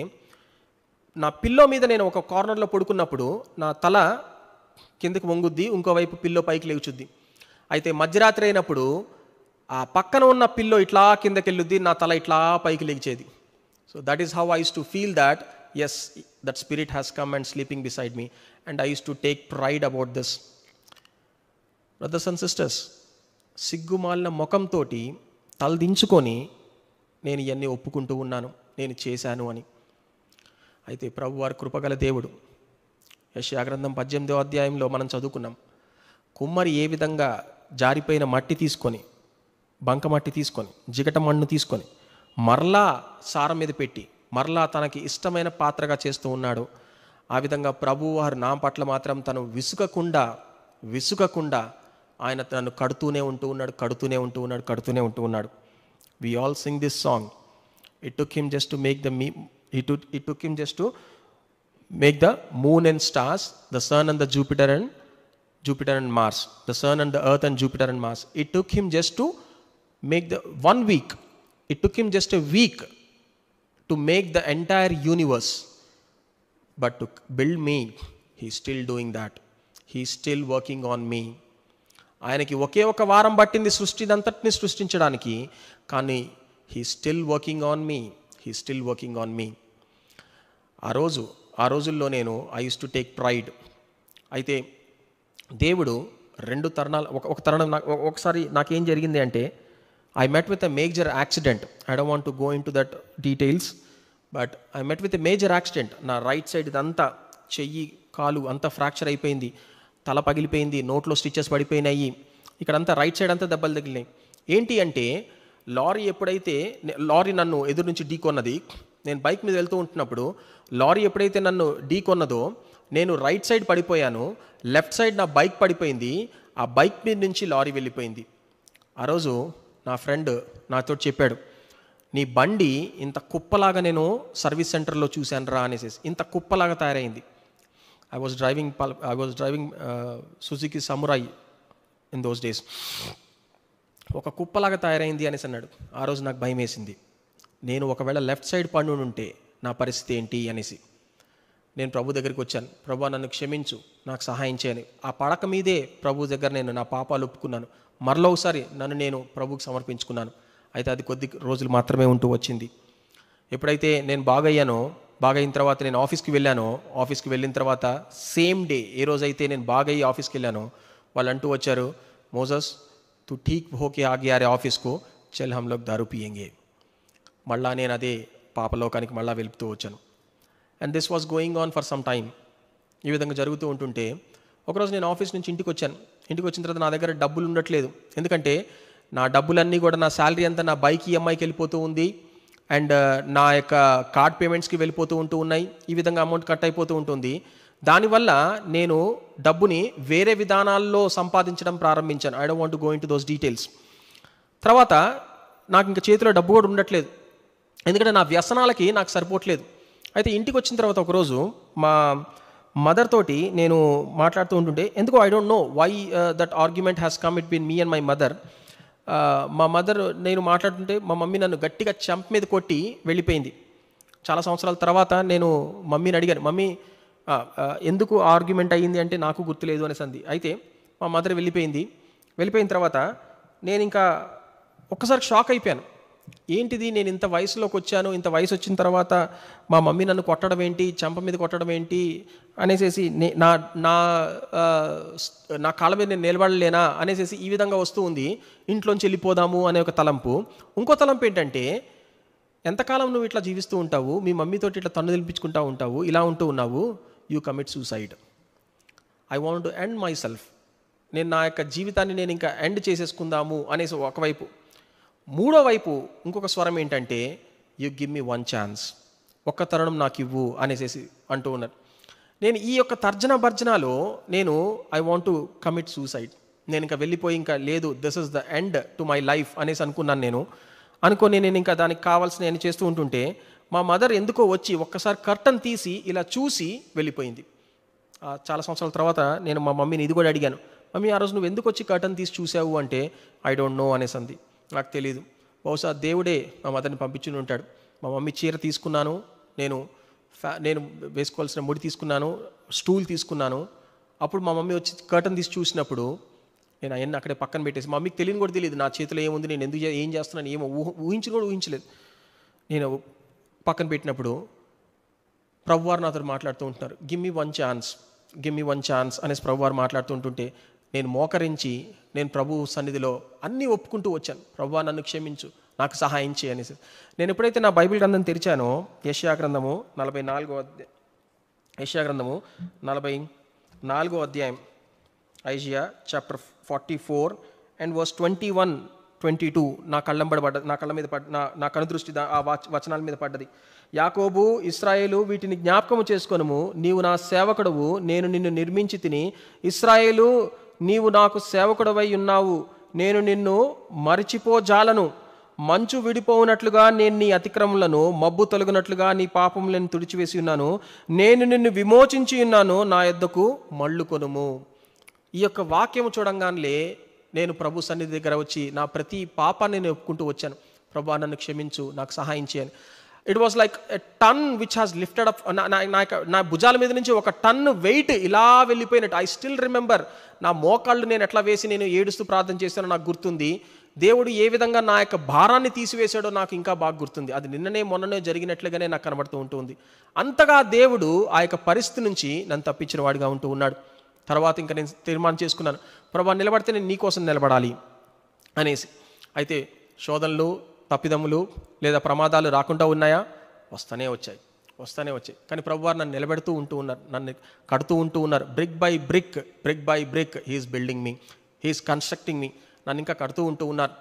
నా పిల్లో మీద నేను ఒక కార్నర్లో పడుకున్నప్పుడు నా తల కిందకి వంగుద్ది, ఇంకోవైపు పిల్లో పైకి లేచుద్ది. అయితే మధ్యరాత్రి అయినప్పుడు ఆ పక్కన ఉన్న పిల్లో ఇట్లా కిందకి వెళ్ళుద్ది, నా తల ఇట్లా పైకి లేచేది. So that is how I use to feel that ఎస్, that spirit has come and sleeping beside me, and I use to take pride about this. Brothers and sisters, సిగ్గుమాలిన ముఖంతో తలదించుకొని నేను ఇవన్నీ ఒప్పుకుంటూ ఉన్నాను, నేను చేశాను అని. అయితే ప్రభు వారి కృపగల దేవుడు, యెషయా గ్రంథం 18వ అధ్యాయంలో మనం చదువుకున్నాం, కుమ్మరి ఏ విధంగా జారిపోయిన మట్టి తీసుకొని, బంక మట్టి తీసుకొని, జిగట మన్ను తీసుకొని మరలా సారం మీద పెట్టి మరలా తనకి ఇష్టమైన పాత్రగా చేస్తూ ఉన్నాడు. ఆ విధంగా ప్రభు వారు నా పట్ల మాత్రం తను విసుగకుండా ఆయన తను కడుతూనే ఉంటూ ఉన్నాడు. We all sing this song. It took him just to make the moon and stars, the sun and the Jupiter and Mars, the sun and the earth and Jupiter and Mars. It took him just to make the 1 week. It took him just a week to make the entire universe. But to build me, he's still doing that. He's still working on me. ఆయనకి ఒకే ఒక వారం పట్టింది సృష్టినంతటిని సృష్టించడానికి, కానీ he still working on me. ఆ రోజుల్లో నేను I use to take pride. అయితే దేవుడు 2 తరుణాలు, ఒక తరుణం ఒకసారి నాకేం జరిగింది అంటే, I met with a major accident. I don't want to go in to that details, but I met with a major accident. నా రైట్ సైడ్ ఇదంతా చెయ్యి కాలు అంతా ఫ్రాక్చర్ అయిపోయింది, తల పగిలిపోయింది, నోట్లో స్టిచెస్ పడిపోయినాయి, ఇక్కడంతా రైట్ సైడ్ అంతా దెబ్బలు తగిలినాయి. ఏంటి అంటే లారీ నన్ను ఎదురు నుంచి ఢీకొన్నది. నేను బైక్ మీద వెళ్తూ ఉంటున్నప్పుడు లారీ ఎప్పుడైతే నన్ను ఢీకొన్నదో నేను రైట్ సైడ్ పడిపోయాను, లెఫ్ట్ సైడ్ నా బైక్ పడిపోయింది, ఆ బైక్ మీద నుంచి లారీ వెళ్ళిపోయింది. ఆ రోజు నా ఫ్రెండ్ నాతో చెప్పాడు, నీ బండి ఇంత కుప్పలాగా నేను సర్వీస్ సెంటర్లో చూశాను రా అనేసి, ఇంత కుప్పలాగా తయారైంది. I was driving Suzuki Samurai in those days. ఒక కుప్పలాగా తయారైంది అనేసి అన్నాడు. ఆ రోజు నాకు భయం వేసింది, నేను ఒకవేళ లెఫ్ట్ సైడ్ పడి ఉంటే నా పరిస్థితి ఏంటి అనేసి. నేను ప్రభు దగ్గరికి వచ్చాను, ప్రభు నన్ను క్షమించు, నాకు సహాయం చేయని. ఆ పడక మీదే ప్రభు దగ్గర నేను నా పాపాలు ఒప్పుకున్నాను, మరలో ఒకసారి నన్ను నేను ప్రభుకి సమర్పించుకున్నాను. అయితే అది కొద్ది రోజులు మాత్రమే ఉంటూ వచ్చింది. ఎప్పుడైతే నేను బాగయిన తర్వాత నేను ఆఫీస్కి వెళ్ళిన తర్వాత సేమ్ డే, ఏ రోజైతే నేను బాగయ్యి ఆఫీస్కి వెళ్ళానో వాళ్ళు అంటూ వచ్చారు, మోజస్ తు ఠీక్ హోకే ఆగే ఆరే ఆఫీస్కు, చల్ హమ్ లోగ్ దారు పియేంగే. మళ్ళా నేను అదే పాపలోకానికి మళ్ళా వెళ్తూ వచ్చాను. And this was going on for some time. ఈ విధంగా జరుగుతూ ఉంటుంటే ఒకరోజు నేను ఆఫీస్ నుంచి ఇంటికి వచ్చిన తర్వాత నా దగ్గర డబ్బులు ఉండట్లేదు. ఎందుకంటే నా డబ్బులన్నీ కూడా, నా శాలరీ అంతా నా బైక్ ఈఎంఐకి వెళ్ళిపోతూ ఉంది, అండ్ నా యొక్క కార్డ్ పేమెంట్స్కి వెళ్ళిపోతూ ఉన్నాయి. ఈ విధంగా అమౌంట్ కట్ అయిపోతూ ఉంటుంది. దానివల్ల నేను డబ్బుని వేరే విధానాల్లో సంపాదించడం ప్రారంభించాను. I don't want to go in to those details. తర్వాత నాకు ఇంకా చేతిలో డబ్బు కూడా ఉండట్లేదు, ఎందుకంటే నా వ్యసనాలకి నాకు సరిపోవట్లేదు. అయితే ఇంటికి వచ్చిన తర్వాత ఒకరోజు మా మదర్ తోటి నేను మాట్లాడుతూ ఉంటుంటే, ఎందుకో I don't know why that argument has come between me and my mother. మా మదర్, నేను మాట్లాడుతుంటే మా మమ్మీ నన్ను గట్టిగా చెంప మీద కొట్టి వెళ్ళిపోయింది. చాలా సంవత్సరాల తర్వాత నేను మమ్మీని అడిగాను, మమ్మీ ఎందుకు ఆర్గ్యుమెంట్ అయ్యింది అంటే నాకు గుర్తులేదు అనేసి అంది. అయితే మా మదర్ వెళ్ళిపోయిన తర్వాత నేను ఇంకా ఒక్కసారి షాక్ అయిపోయాను. ఏంటిది, నేను ఇంత వయసులోకి వచ్చాను, ఇంత వయసు వచ్చిన తర్వాత మా మమ్మీ నన్ను కొట్టడం ఏంటి, చెంప మీద కొట్టడం ఏంటి అనేసి, నా కాళ్ళ మీద నేను నిలబడలేనా అనేసి ఈ విధంగా వస్తూ ఉంది. ఇంట్లోంచి వెళ్ళిపోదాము అనే ఒక తలంపు. ఇంకో తలంపు ఏంటంటే, ఎంతకాలం నువ్వు ఇట్లా జీవిస్తూ ఉంటావు, మీ మమ్మీతోటి ఇట్లా తన్ను నిలిపించుకుంటూ ఉంటావు, ఇలా ఉంటూ ఉన్నావు, you commit suicide. I want to end my self. నేను నా యొక్క జీవితాన్ని నేను ఇంకా ఎండ్ చేసేసుకుందాము అనేసి ఒకవైపు. మూడో వైపు ఇంకొక స్వరం ఏంటంటే, యూ గివ్ మీ 1 ఛాన్స్, ఒక్క తరుణం నాకు ఇవ్వు అనేసి అంటూ ఉన్నారు. నేను ఈ యొక్క తర్జన భర్జనాలో నేను I want to commit suicide. నేను ఇంకా వెళ్ళిపోయి ఇంకా లేదు, this is the end to my life అనేసి అనుకున్నాను. అనుకొని నేను ఇంకా దానికి కావాల్సిన నేను చేస్తూ ఉంటుంటే మా మదర్ ఎందుకో వచ్చి ఒక్కసారి కర్టన్ తీసి ఇలా చూసి వెళ్ళిపోయింది. చాలా సంవత్సరాల తర్వాత నేను మా మమ్మీని ఇది కూడా అడిగాను, మమ్మీ ఆ రోజు నువ్వు ఎందుకు వచ్చి కర్టన్ తీసి చూసావు అంటే, ఐ డోంట్ నో అనేసి అంది. నాకు తెలియదు, బహుశా దేవుడే మా మదర్ని పంపించుని ఉంటాడు. మా మమ్మీ చీర తీసుకున్నాను, నేను వేసుకోవాల్సిన ముడి తీసుకున్నాను, స్టూల్ తీసుకున్నాను. అప్పుడు మా మమ్మీ వచ్చి కర్టన్ తీసి చూసినప్పుడు నేను అవన్నీ అక్కడే పక్కన పెట్టేసి, మా మమ్మీకి తెలియని కూడా తెలియదు నా చేతిలో ఏముంది, నేను ఎందుకు ఏం చేస్తున్నాను, ఏమో ఊహించి కూడా ఊహించలేదు. నేను పక్కన పెట్టినప్పుడు ప్రభువారు నాతో మాట్లాడుతూ ఉంటున్నారు. గివ్ మీ వన్ ఛాన్స్ అనేసి ప్రభువారు మాట్లాడుతూ ఉంటుంటే నేను మోకరించి నేను ప్రభు సన్నిధిలో అన్నీ ఒప్పుకుంటూ వచ్చాను. ప్రభువా నన్ను క్షమించు, నాకు సహాయం చేయి అనేసి. నేను ఎప్పుడైతే నా బైబిల్ గ్రంథం తెరిచానో యెషయా గ్రంథము 44వ అధ్యాయం, ఐజియా చాప్టర్ 44 అండ్ వర్స్ 21-22 నా కళ్ళ మీద నా కనుదృష్టి ఆ వచనాల మీద పడ్డది. యాకోబు, ఇశ్రాయేలు, వీటిని జ్ఞాపకము చేసుకొనుము, నీవు నా సేవకుడవు, నేను నిన్ను నిర్మించి తిని. ఇశ్రాయేలు, నీవు నాకు సేవకుడవై ఉన్నావు, నేను నిన్ను మరిచిపోజాలను. మంచు విడిపోవునట్లుగా నేను నీ అతిక్రమములను, మబ్బు తొలగినట్లుగా నీ పాపములను తుడిచివేసి ఉన్నాను. నేను నిన్ను విమోచించి ఉన్నాను, నా యొద్దకు మళ్ళుకొనుము. ఈ యొక్క వాక్యము చూడంగానే నేను ప్రభు సన్నిధి దగ్గర వచ్చి నా ప్రతి పాపాన్ని నేను ఒప్పుకుంటూ వచ్చాను. ప్రభువా నన్ను క్షమించు, నాకు సహాయం చేయను. It was like a ton which has lifted up. నా భుజాల మీద నుంచి ఒక టన్ను వెయిట్ ఇలా వెళ్ళిపోయినట్టు. ఐ స్టిల్ రిమెంబర్ నా మోకాళ్ళు నేను ఎట్లా వేసి నేను ఏడుస్తూ ప్రార్థన చేశానో నాకు గుర్తుంది. దేవుడు ఏ విధంగా నా యొక్క భారాన్ని తీసివేశాడో నాకు ఇంకా బాగా గుర్తుంది. అది నిన్ననే మొన్ననే జరిగినట్లుగానే నాకు కనబడుతూ ఉంటుంది. అంతగా దేవుడు ఆ యొక్క పరిస్థితి నుంచి నన్ను తప్పించిన వాడిగా ఉంటూ ఉన్నాడు. తర్వాత ఇంకా నేను తీర్మానం చేసుకున్నాను, ప్రభువా నిలబడితే నేను నీకోసం నిలబడాలి అనేసి. అయితే శోధనలు, తప్పిదములు లేదా ప్రమాదాలు రాకుండా ఉన్నాయా? వస్తూనే వచ్చాయి. కానీ ప్రభువారు నన్ను నిలబెడుతూ ఉంటూ ఉన్నారు, నన్ను కడుతూ ఉంటూ ఉన్నారు. Brick by brick he's building me, he's constructing me. నన్ను ఇంకా కడుతూ ఉంటూ ఉన్నారు.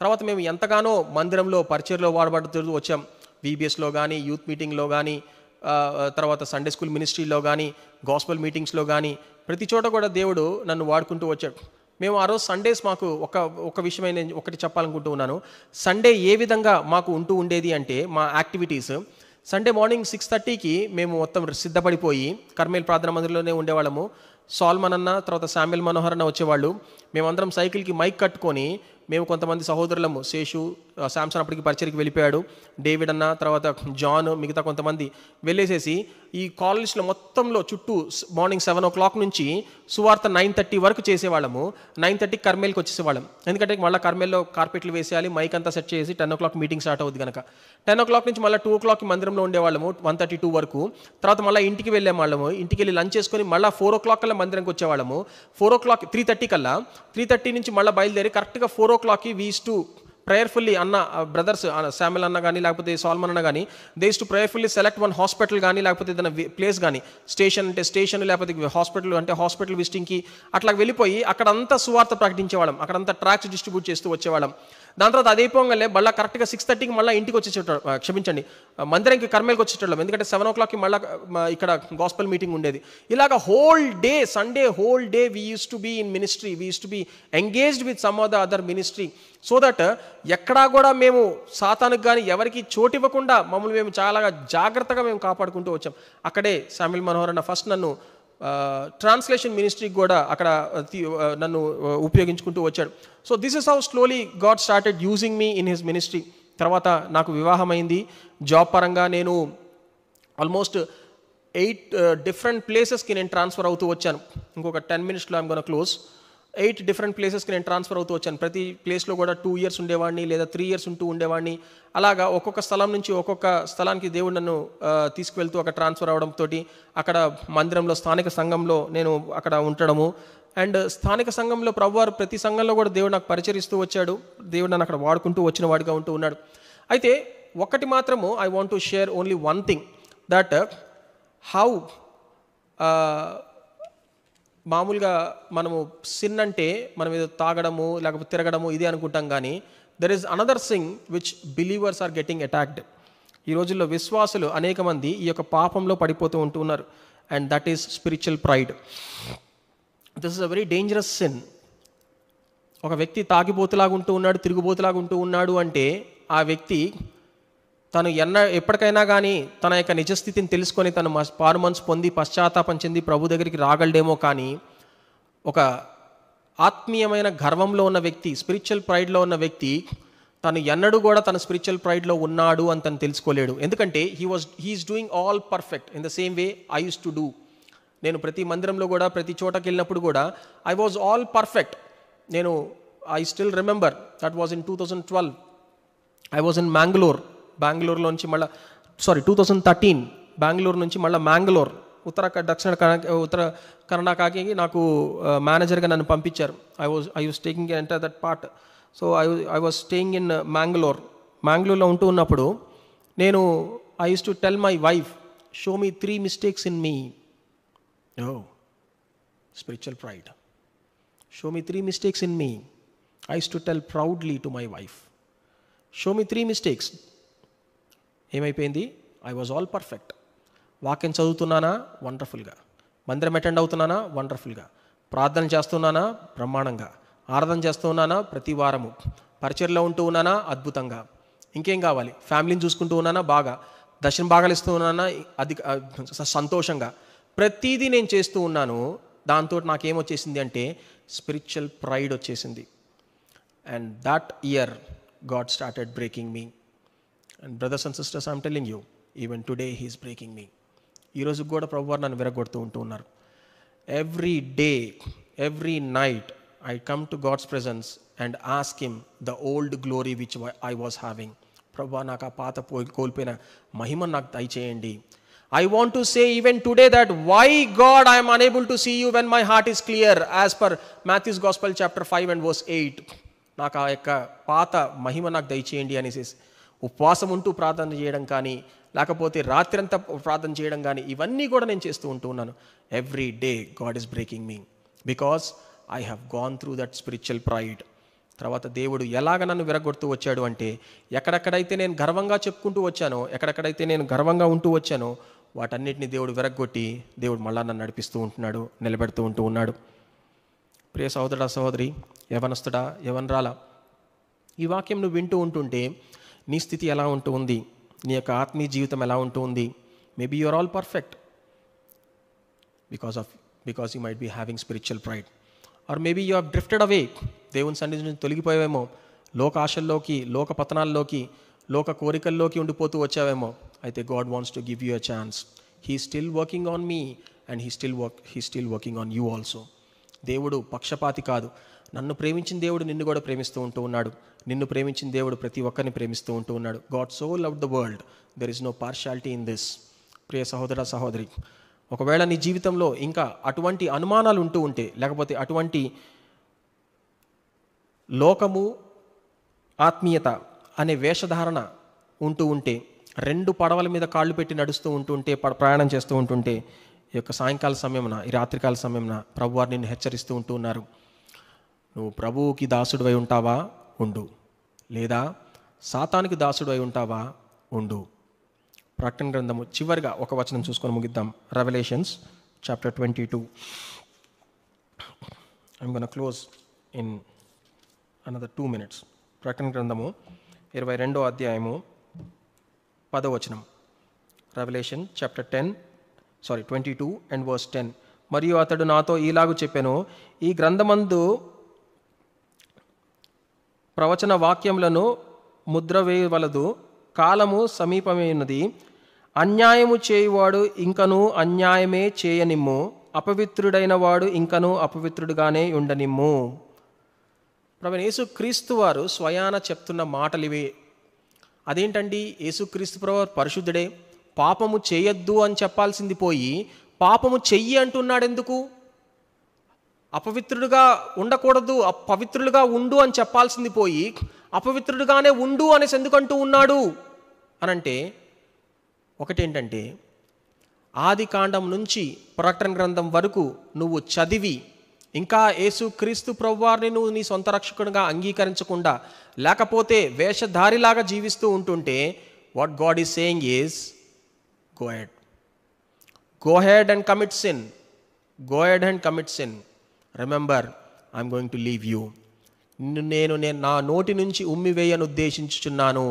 తర్వాత మేము ఎంతగానో మందిరంలో పరిచర్లో వాడబడుతూ వచ్చాం. VBSలో కానీ, యూత్ మీటింగ్లో కానీ, తర్వాత సండే స్కూల్ మినిస్ట్రీలో కానీ, గాస్పెల్ మీటింగ్స్లో కానీ, ప్రతి చోట కూడా దేవుడు నన్ను వాడుకుంటూ వచ్చాడు. మేము ఆ రోజు సండేస్ మాకు ఒక విషయమై నేను ఒకటి చెప్పాలనుకుంటూ ఉన్నాను. సండే ఏ విధంగా మాకు ఉంటూ ఉండేది అంటే, మా యాక్టివిటీస్ సండే మార్నింగ్ 6:30కి మేము మొత్తం సిద్ధపడిపోయి కర్మేల్ ప్రార్థన మందిరంలోనే ఉండేవాళ్ళము. సాల్మన్ అన్న, తర్వాత శామ్యుల్ మనోహర్ అన్న వచ్చేవాళ్ళు. మేమందరం సైకిల్కి మైక్ కట్టుకొని, మేము కొంతమంది సహోదరులము, శేషు, శాంసన్ అప్పటికి పరిచర్కి వెళ్ళిపోయాడు, డేవిడ్ అన్న, తర్వాత జాన్, మిగతా కొంతమంది వెళ్ళేసేసి ఈ కాలేజ్లో మొత్తంలో చుట్టూ మార్నింగ్ 7 o'clock నుంచి సువార్త 9:30 వరకు చేసేవాళ్ళము. 9:30కి కర్మేల్కి వచ్చేసేవాళ్ళం. ఎందుకంటే మళ్ళీ కర్మేల్లో కార్పెట్లు వేసేయాలి, మైక్ అంతా సెట్ చేసి 10 o'clock మీటింగ్ స్టార్ట్ అవుతుంది కనుక. 10 o'clock నుంచి మళ్ళీ 2 o'clockకి మందిరంలో ఉండేవాళ్ళము, 1:32 వరకు. తర్వాత మళ్ళీ ఇంటికి వెళ్ళేవాళ్ళము. ఇంటికి వెళ్ళి లంచ్ చేసుకొని మళ్ళీ 4 o'clock కల్లా మందిరంకి వచ్చేవాళ్ళము. 3:30 నుంచి మళ్ళీ బయలుదేరి కరెక్ట్గా 4 o'clockకి వీ యూజ్డ్ టు ప్రేయర్ఫుల్లీ అన్న బ్రదర్స్ శామ్యుల్ అన్న కానీ లేకపోతే సాల్మన్ అన్న కానీ they used to prayerfully select one hospital కానీ లేకపోతే ఏదైనా ప్లేస్ కానీ, స్టేషన్ అంటే స్టేషన్ లేకపోతే హాస్పిటల్ అంటే హాస్పిటల్ విజిటింగ్కి అట్లా వెళ్ళిపోయి అక్కడంతా సువార్త ప్రకటించేవాళ్ళం, అక్కడంతా ట్రాక్స్ డిస్ట్రిబ్యూట్ చేస్తూ వచ్చేవాళ్ళం. దాని తర్వాత అదే పోగానే మళ్ళీ కరెక్ట్గా 6:30కి మళ్ళీ ఇంటికి వచ్చేటోళ్ళం, మందిరంకి కర్మేల్కి వచ్చేటోళ్ళం. ఎందుకంటే 7 o'clockకి మళ్ళీ ఇక్కడ గాస్పెల్ మీటింగ్ ఉండేది. ఇలాగ whole day, Sunday whole day we use to be in ministry, we use to be engaged with some of the other ministry, so that ఎక్కడా కూడా మేము సాతానుకు కానీ ఎవరికి చోటు ఇవ్వకుండా మమ్మల్ని మేము చాలా జాగ్రత్తగా మేము కాపాడుకుంటూ వచ్చాం. అక్కడే శామ్యుల్ మనోహర్ అన్న ఫస్ట్ నన్ను ట్రాన్స్లేషన్ మినిస్ట్రీకి కూడా అక్కడ నన్ను ఉపయోగించుకుంటూ వచ్చాడు. So this is how slowly God started using me in his ministry. తర్వాత నాకు వివాహం అయింది. జాబ్ పరంగా నేను ఆల్మోస్ట్ 8 different ప్లేసెస్కి నేను ట్రాన్స్ఫర్ అవుతూ వచ్చాను. ఇంకొక 10 minutesలో ఐమ్ గోనా క్లోజ్. 8 different ప్లేసెస్కి నేను ట్రాన్స్ఫర్ అవుతూ వచ్చాను. ప్రతి ప్లేస్లో కూడా 2 years ఉండేవాడిని లేదా 3 years ఉంటూ ఉండేవాడిని. అలాగా ఒక్కొక్క స్థలం నుంచి ఒక్కొక్క స్థలానికి దేవుడు నన్ను తీసుకువెళ్తూ అక్కడ ట్రాన్స్ఫర్ అవడంతో అక్కడ మందిరంలో స్థానిక సంఘంలో నేను అక్కడ ఉండడము. అండ్ స్థానిక సంఘంలో ప్రభువారు ప్రతి సంఘంలో కూడా దేవుడు నాకు పరిచరిస్తూ వచ్చాడు. దేవుడు నన్ను అక్కడ వాడుకుంటూ వచ్చిన వాడిగా ఉంటూ ఉన్నాడు. అయితే ఒకటి మాత్రము I want to share only one thing, that how మామూలుగా మనము సిన్ అంటే మనం ఏదో తాగడము లేకపోతే తిరగడము ఇదే అనుకుంటాం, కానీ there is another thing which believers are getting attacked. ఈ రోజుల్లో విశ్వాసులు అనేక మంది ఈ యొక్క పాపంలో పడిపోతూ ఉంటూ ఉన్నారు. And that is spiritual pride. This is a very dangerous sin. ఒక వ్యక్తి తాగిపోతులాగా ఉంటూ ఉన్నాడు, తిరుగుబోతులాగా ఉంటూ ఉన్నాడు అంటే ఆ వ్యక్తి తను ఎప్పటికైనా కానీ తన యొక్క నిజస్థితిని తెలుసుకొని తను పారు మనసు పొంది పశ్చాత్తాపం చెంది ప్రభు దగ్గరికి రాగలడేమో, కానీ ఒక ఆత్మీయమైన గర్వంలో ఉన్న వ్యక్తి, స్పిరిచువల్ ప్రైడ్లో ఉన్న వ్యక్తి తను ఎన్నడూ కూడా తన స్పిరిచువల్ ప్రైడ్లో ఉన్నాడు అని తను తెలుసుకోలేడు. ఎందుకంటే he is doing all perfect in the same way I use to do. నేను ప్రతి మందిరంలో కూడా ప్రతి చోటకి వెళ్ళినప్పుడు కూడా ఐ వాజ్ ఆల్ పర్ఫెక్ట్. నేను I still remember that was in 2012. I was in బెంగళూరులో నుంచి మళ్ళీ 2013 బెంగళూరు నుంచి మళ్ళీ మ్యాంగ్లూర్ ఉత్తర కర్ణాటకకి నాకు మేనేజర్గా నన్ను పంపించారు. I was taking enter that part. So I was staying in మ్యాంగ్లూర్లో ఉంటూ ఉన్నప్పుడు నేను I use to tell my wife, show me 3 mistakes in me. Oh, spiritual pride. Show me 3 mistakes in me. I used to tell proudly to my wife. Show me 3 mistakes. ఏమైపోయింది? I was all perfect. వాక్యం చదువుతున్నానా? వండర్ఫుల్గా. మందిరం attend అవుతున్నానా? వండర్ఫుల్గా. ప్రార్థన చేస్తున్నానా? బ్రహ్మాండంగా. ఆరాధన చేస్తూ ఉన్నానా? ప్రతి వారము. పరిచర్లో ఉంటూ ఉన్నానా? అద్భుతంగా. ఇంకేం కావాలి? ఫ్యామిలీని చూసుకుంటూ ఉన్నానా? బాగా. దర్శనం బాగా ఇస్తూ ఉన్నానా? అది సంతోషంగా. ప్రతిదీ నేను చేస్తూ ఉన్నాను. దాంతో నాకేమొచ్చేసింది అంటే స్పిరిచువల్ ప్రైడ్ వచ్చేసింది. And that year God started breaking me. And brothers and sisters, I'm telling you, even today he's breaking me. ఈరోజు కూడా ప్రభువారు నన్ను విరగొడుతూ ఉంటూ ఉన్నారు. Every day, every night I come to God's presence and ask him the old glory which I was having. Prabhu, నాకు ఆ పాత కోల్పోయిన మహిమ నాకు దయచేయండి. I want to say even today that why God I am unable to see you when my heart is clear, as per Matthew's Gospel chapter 5 and verse 8. నాకు ఆ యొక్క పాత మహిమ నాకు దయచేయండి అనేసి ఉపవాసం ఉంటూ ప్రార్థన చేయడం కానీ, లేకపోతే రాత్రంతా ప్రార్థన చేయడం కానీ, ఇవన్నీ కూడా నేను చేస్తూ ఉంటూ ఉన్నాను. Every day God is breaking me because I have gone through that spiritual pride. తర్వాత దేవుడు ఎలాగ నన్ను విరగొడుతూ వచ్చాడు అంటే, ఎక్కడెక్కడైతే నేను గర్వంగా చెప్పుకుంటూ వచ్చానో, ఎక్కడెక్కడైతే నేను గర్వంగా ఉంటూ వచ్చానో, వాటన్నిటిని దేవుడు విరగొట్టి దేవుడు మళ్ళా నన్ను నడిపిస్తూ ఉంటున్నాడు, నిలబెడుతూ ఉంటూ ఉన్నాడు. ప్రియ సహోదరుడా, సహోదరి, యవనస్తుడా, యవనరాలా, ఈ వాక్యం నువ్వు వింటూ ఉంటుంటే నీ స్థితి ఎలా ఉంటూ ఉంది? నీ యొక్క ఆత్మీయ జీవితం ఎలా ఉంటూ ఉంది? Maybe you are all perfect because you might be having spiritual pride. Or maybe you have drifted away. దేవుని సన్నిధి నుంచి తొలగిపోయావేమో, లోక ఆశల్లోకి, లోక పతనాల్లోకి, లోక కోరికల్లోకి ఉండిపోతూ వచ్చావేమో. అయితే God wants to give you a chance. He still working on me and he still working on you also. దేవుడు పక్షపాతి కాదు. నన్ను ప్రేమించిన దేవుడు నిన్ను కూడా ప్రేమిస్తూ ఉంటూ ఉన్నాడు. నిన్ను ప్రేమించిన దేవుడు ప్రతి ఒక్కరిని ప్రేమిస్తూ ఉంటూ ఉన్నాడు. God so loved the world, there is no partiality in this. ప్రియ సహోదర, సహోదరి, ఒకవేళ నీ జీవితంలో ఇంకా అటువంటి అనుమానాలు ఉంటూ ఉంటే, లేకపోతే అటువంటి లోకము ఆత్మీయత అనే వేషధారణ ఉంటూ ఉంటే, 2 పడవల మీద కాళ్ళు పెట్టి నడుస్తూ ఉంటుంటే, ప్రయాణం చేస్తూ ఉంటుంటే, ఈ యొక్క సాయంకాల సమయమున, ఈ రాత్రికాల సమయమున ప్రభువారు నిన్ను హెచ్చరిస్తూ ఉంటూ ఉన్నారు. నువ్వు ప్రభువుకి దాసుడివై ఉంటావా? ఉండు. లేదా సాతానికి దాసుడివై ఉంటావా? ఉండు. ప్రకటన గ్రంథము చివరిగా ఒక వచనం చూసుకొని ముగిద్దాం. Revolutions chapter 22. I'm gonna close in another 2 minutes. ప్రకటన గ్రంథము 22వ అధ్యాయము 10వ వచనం. Revelation chapter 22 and verse 10. మరియు అతడు నాతో ఈలాగు చెప్పెను, ఈ గ్రంథమందు ప్రవచన వాక్యములను ముద్ర వేయవలదు, కాలము సమీపమైనది, అన్యాయము చేయువాడు ఇంకనూ అన్యాయమే చేయనిమ్ము, అపవిత్రుడైన వాడు ఇంకనూ అపవిత్రుడుగానే ఉండనిమ్ము. ప్రభువైన యేసుక్రీస్తు వారు స్వయాన చెప్తున్న మాటలు ఇవే. అదేంటండి, యేసుక్రీస్తు ప్రభువు పరిశుద్ధుడే, పాపము చేయొద్దు అని చెప్పాల్సింది పోయి పాపము చెయ్యి అంటున్నాడు ఎందుకు? అపవిత్రుడుగా ఉండకూడదు, పవిత్రులుగా ఉండు అని చెప్పాల్సింది పోయి అపవిత్రుడుగానే ఉండు అనేసి ఎందుకంటూ ఉన్నాడు అనంటే, ఒకటేంటంటే, ఆది కాండం నుంచి ప్రకటన గ్రంథం వరకు నువ్వు చదివి ఇంకా యేసుక్రీస్తు ప్రభువారిని నువ్వు నీ సొంత రక్షకునిగా అంగీకరించకుండా, లేకపోతే వేషధారిలాగా జీవిస్తూ ఉంటుంటే, what God is saying is, go ahead and commit sin. Go ahead and commit sin. Remember, I'm going to leave you. నేను నా నోటి నుంచి ఉమ్మివేయను ఉద్దేశించుచున్నాను.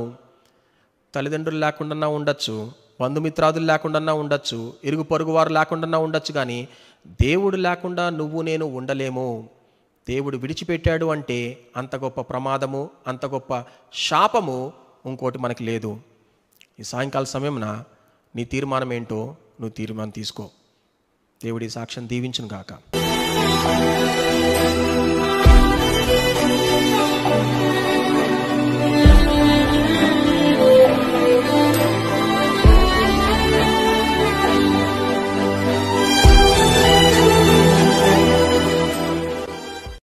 తల్లిదండ్రులు లేకుండా ఉండొచ్చు, బంధుమిత్రాదులు లేకుండా ఉండొచ్చు, ఇరుగు పొరుగు వారు లేకుండా ఉండొచ్చు, కానీ దేవుడు లేకుండా నువ్వు నేను ఉండలేము. దేవుడు విడిచిపెట్టాడు అంటే అంత గొప్ప ప్రమాదము, అంత గొప్ప శాపము ఇంకోటి మనకి లేదు. ఈ సాయంకాల సమయమున నీ తీర్మానం ఏంటో నువ్వు తీర్మానం తీసుకో. దేవుడి సాక్ష్యం దీవించును గాక.